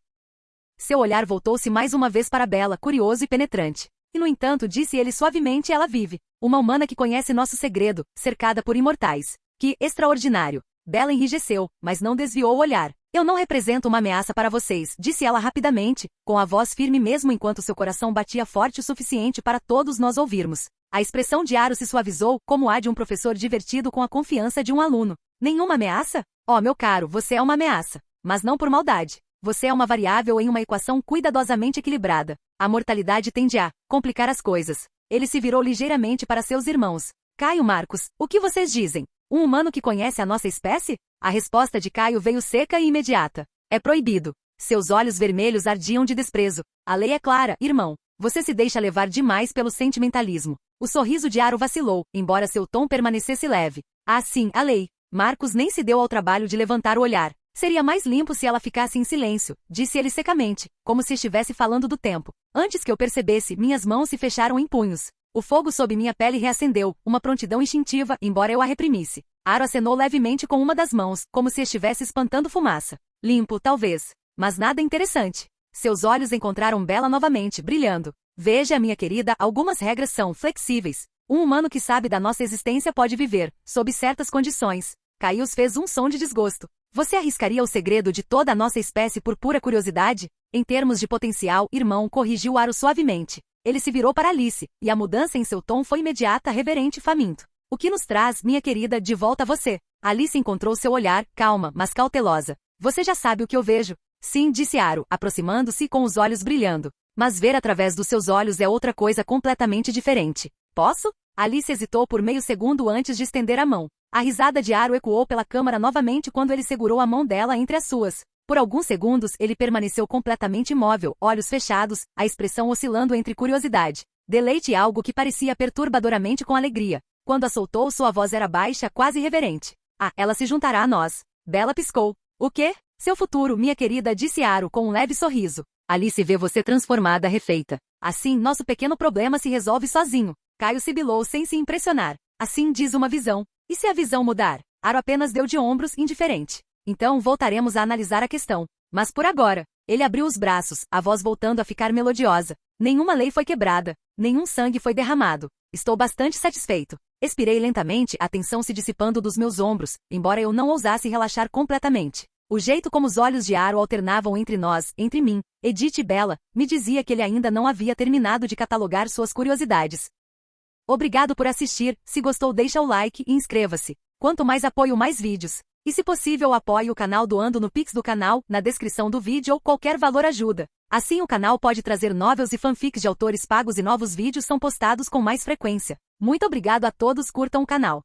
Seu olhar voltou-se mais uma vez para Bella, curioso e penetrante. E no entanto, disse ele suavemente, ela vive. Uma humana que conhece nosso segredo, cercada por imortais. Que extraordinário. Bella enrijeceu, mas não desviou o olhar. Eu não represento uma ameaça para vocês, disse ela rapidamente, com a voz firme mesmo enquanto seu coração batia forte o suficiente para todos nós ouvirmos. A expressão de Aro se suavizou, como a de um professor divertido com a confiança de um aluno. Nenhuma ameaça? Oh, meu caro, você é uma ameaça. Mas não por maldade. Você é uma variável em uma equação cuidadosamente equilibrada. A mortalidade tende a complicar as coisas. Ele se virou ligeiramente para seus irmãos. Caio, Marcos, o que vocês dizem? Um humano que conhece a nossa espécie? A resposta de Caio veio seca e imediata. É proibido. Seus olhos vermelhos ardiam de desprezo. A lei é clara, irmão. Você se deixa levar demais pelo sentimentalismo. O sorriso de Aro vacilou, embora seu tom permanecesse leve. Ah, sim, a lei. Marcos nem se deu ao trabalho de levantar o olhar. Seria mais limpo se ela ficasse em silêncio, disse ele secamente, como se estivesse falando do tempo. Antes que eu percebesse, minhas mãos se fecharam em punhos. O fogo sob minha pele reacendeu, uma prontidão instintiva, embora eu a reprimisse. Aro acenou levemente com uma das mãos, como se estivesse espantando fumaça. Limpo, talvez. Mas nada interessante. Seus olhos encontraram Bela novamente, brilhando. Veja, minha querida, algumas regras são flexíveis. Um humano que sabe da nossa existência pode viver, sob certas condições. Caius fez um som de desgosto. Você arriscaria o segredo de toda a nossa espécie por pura curiosidade? Em termos de potencial, irmão, corrigiu Aro suavemente. Ele se virou para Alice, e a mudança em seu tom foi imediata, reverente e faminto. O que nos traz, minha querida, de volta a você? Alice encontrou seu olhar, calma, mas cautelosa. Você já sabe o que eu vejo? Sim, disse Aro, aproximando-se com os olhos brilhando. Mas ver através dos seus olhos é outra coisa completamente diferente. Posso? Alice hesitou por meio segundo antes de estender a mão. A risada de Aro ecoou pela câmara novamente quando ele segurou a mão dela entre as suas. Por alguns segundos ele permaneceu completamente imóvel, olhos fechados, a expressão oscilando entre curiosidade, deleite e algo que parecia perturbadoramente com alegria. Quando a soltou, sua voz era baixa, quase reverente. Ah, ela se juntará a nós. Bela piscou. O quê? Seu futuro, minha querida, disse Aro com um leve sorriso. Alice vê você transformada, refeita. Assim, nosso pequeno problema se resolve sozinho. Caio sibilou sem se impressionar. Assim diz uma visão. E se a visão mudar? Aro apenas deu de ombros, indiferente. Então voltaremos a analisar a questão. Mas por agora, ele abriu os braços, a voz voltando a ficar melodiosa. Nenhuma lei foi quebrada, nenhum sangue foi derramado. Estou bastante satisfeito. Expirei lentamente, a tensão se dissipando dos meus ombros, embora eu não ousasse relaxar completamente. O jeito como os olhos de Aro alternavam entre nós, entre mim, Edith e Bela, me dizia que ele ainda não havia terminado de catalogar suas curiosidades. Obrigado por assistir, se gostou deixa o like e inscreva-se. Quanto mais apoio, mais vídeos. E se possível apoie o canal doando no Pix do canal, na descrição do vídeo ou qualquer valor ajuda. Assim o canal pode trazer novels e fanfics de autores pagos e novos vídeos são postados com mais frequência. Muito obrigado a todos, curtam o canal.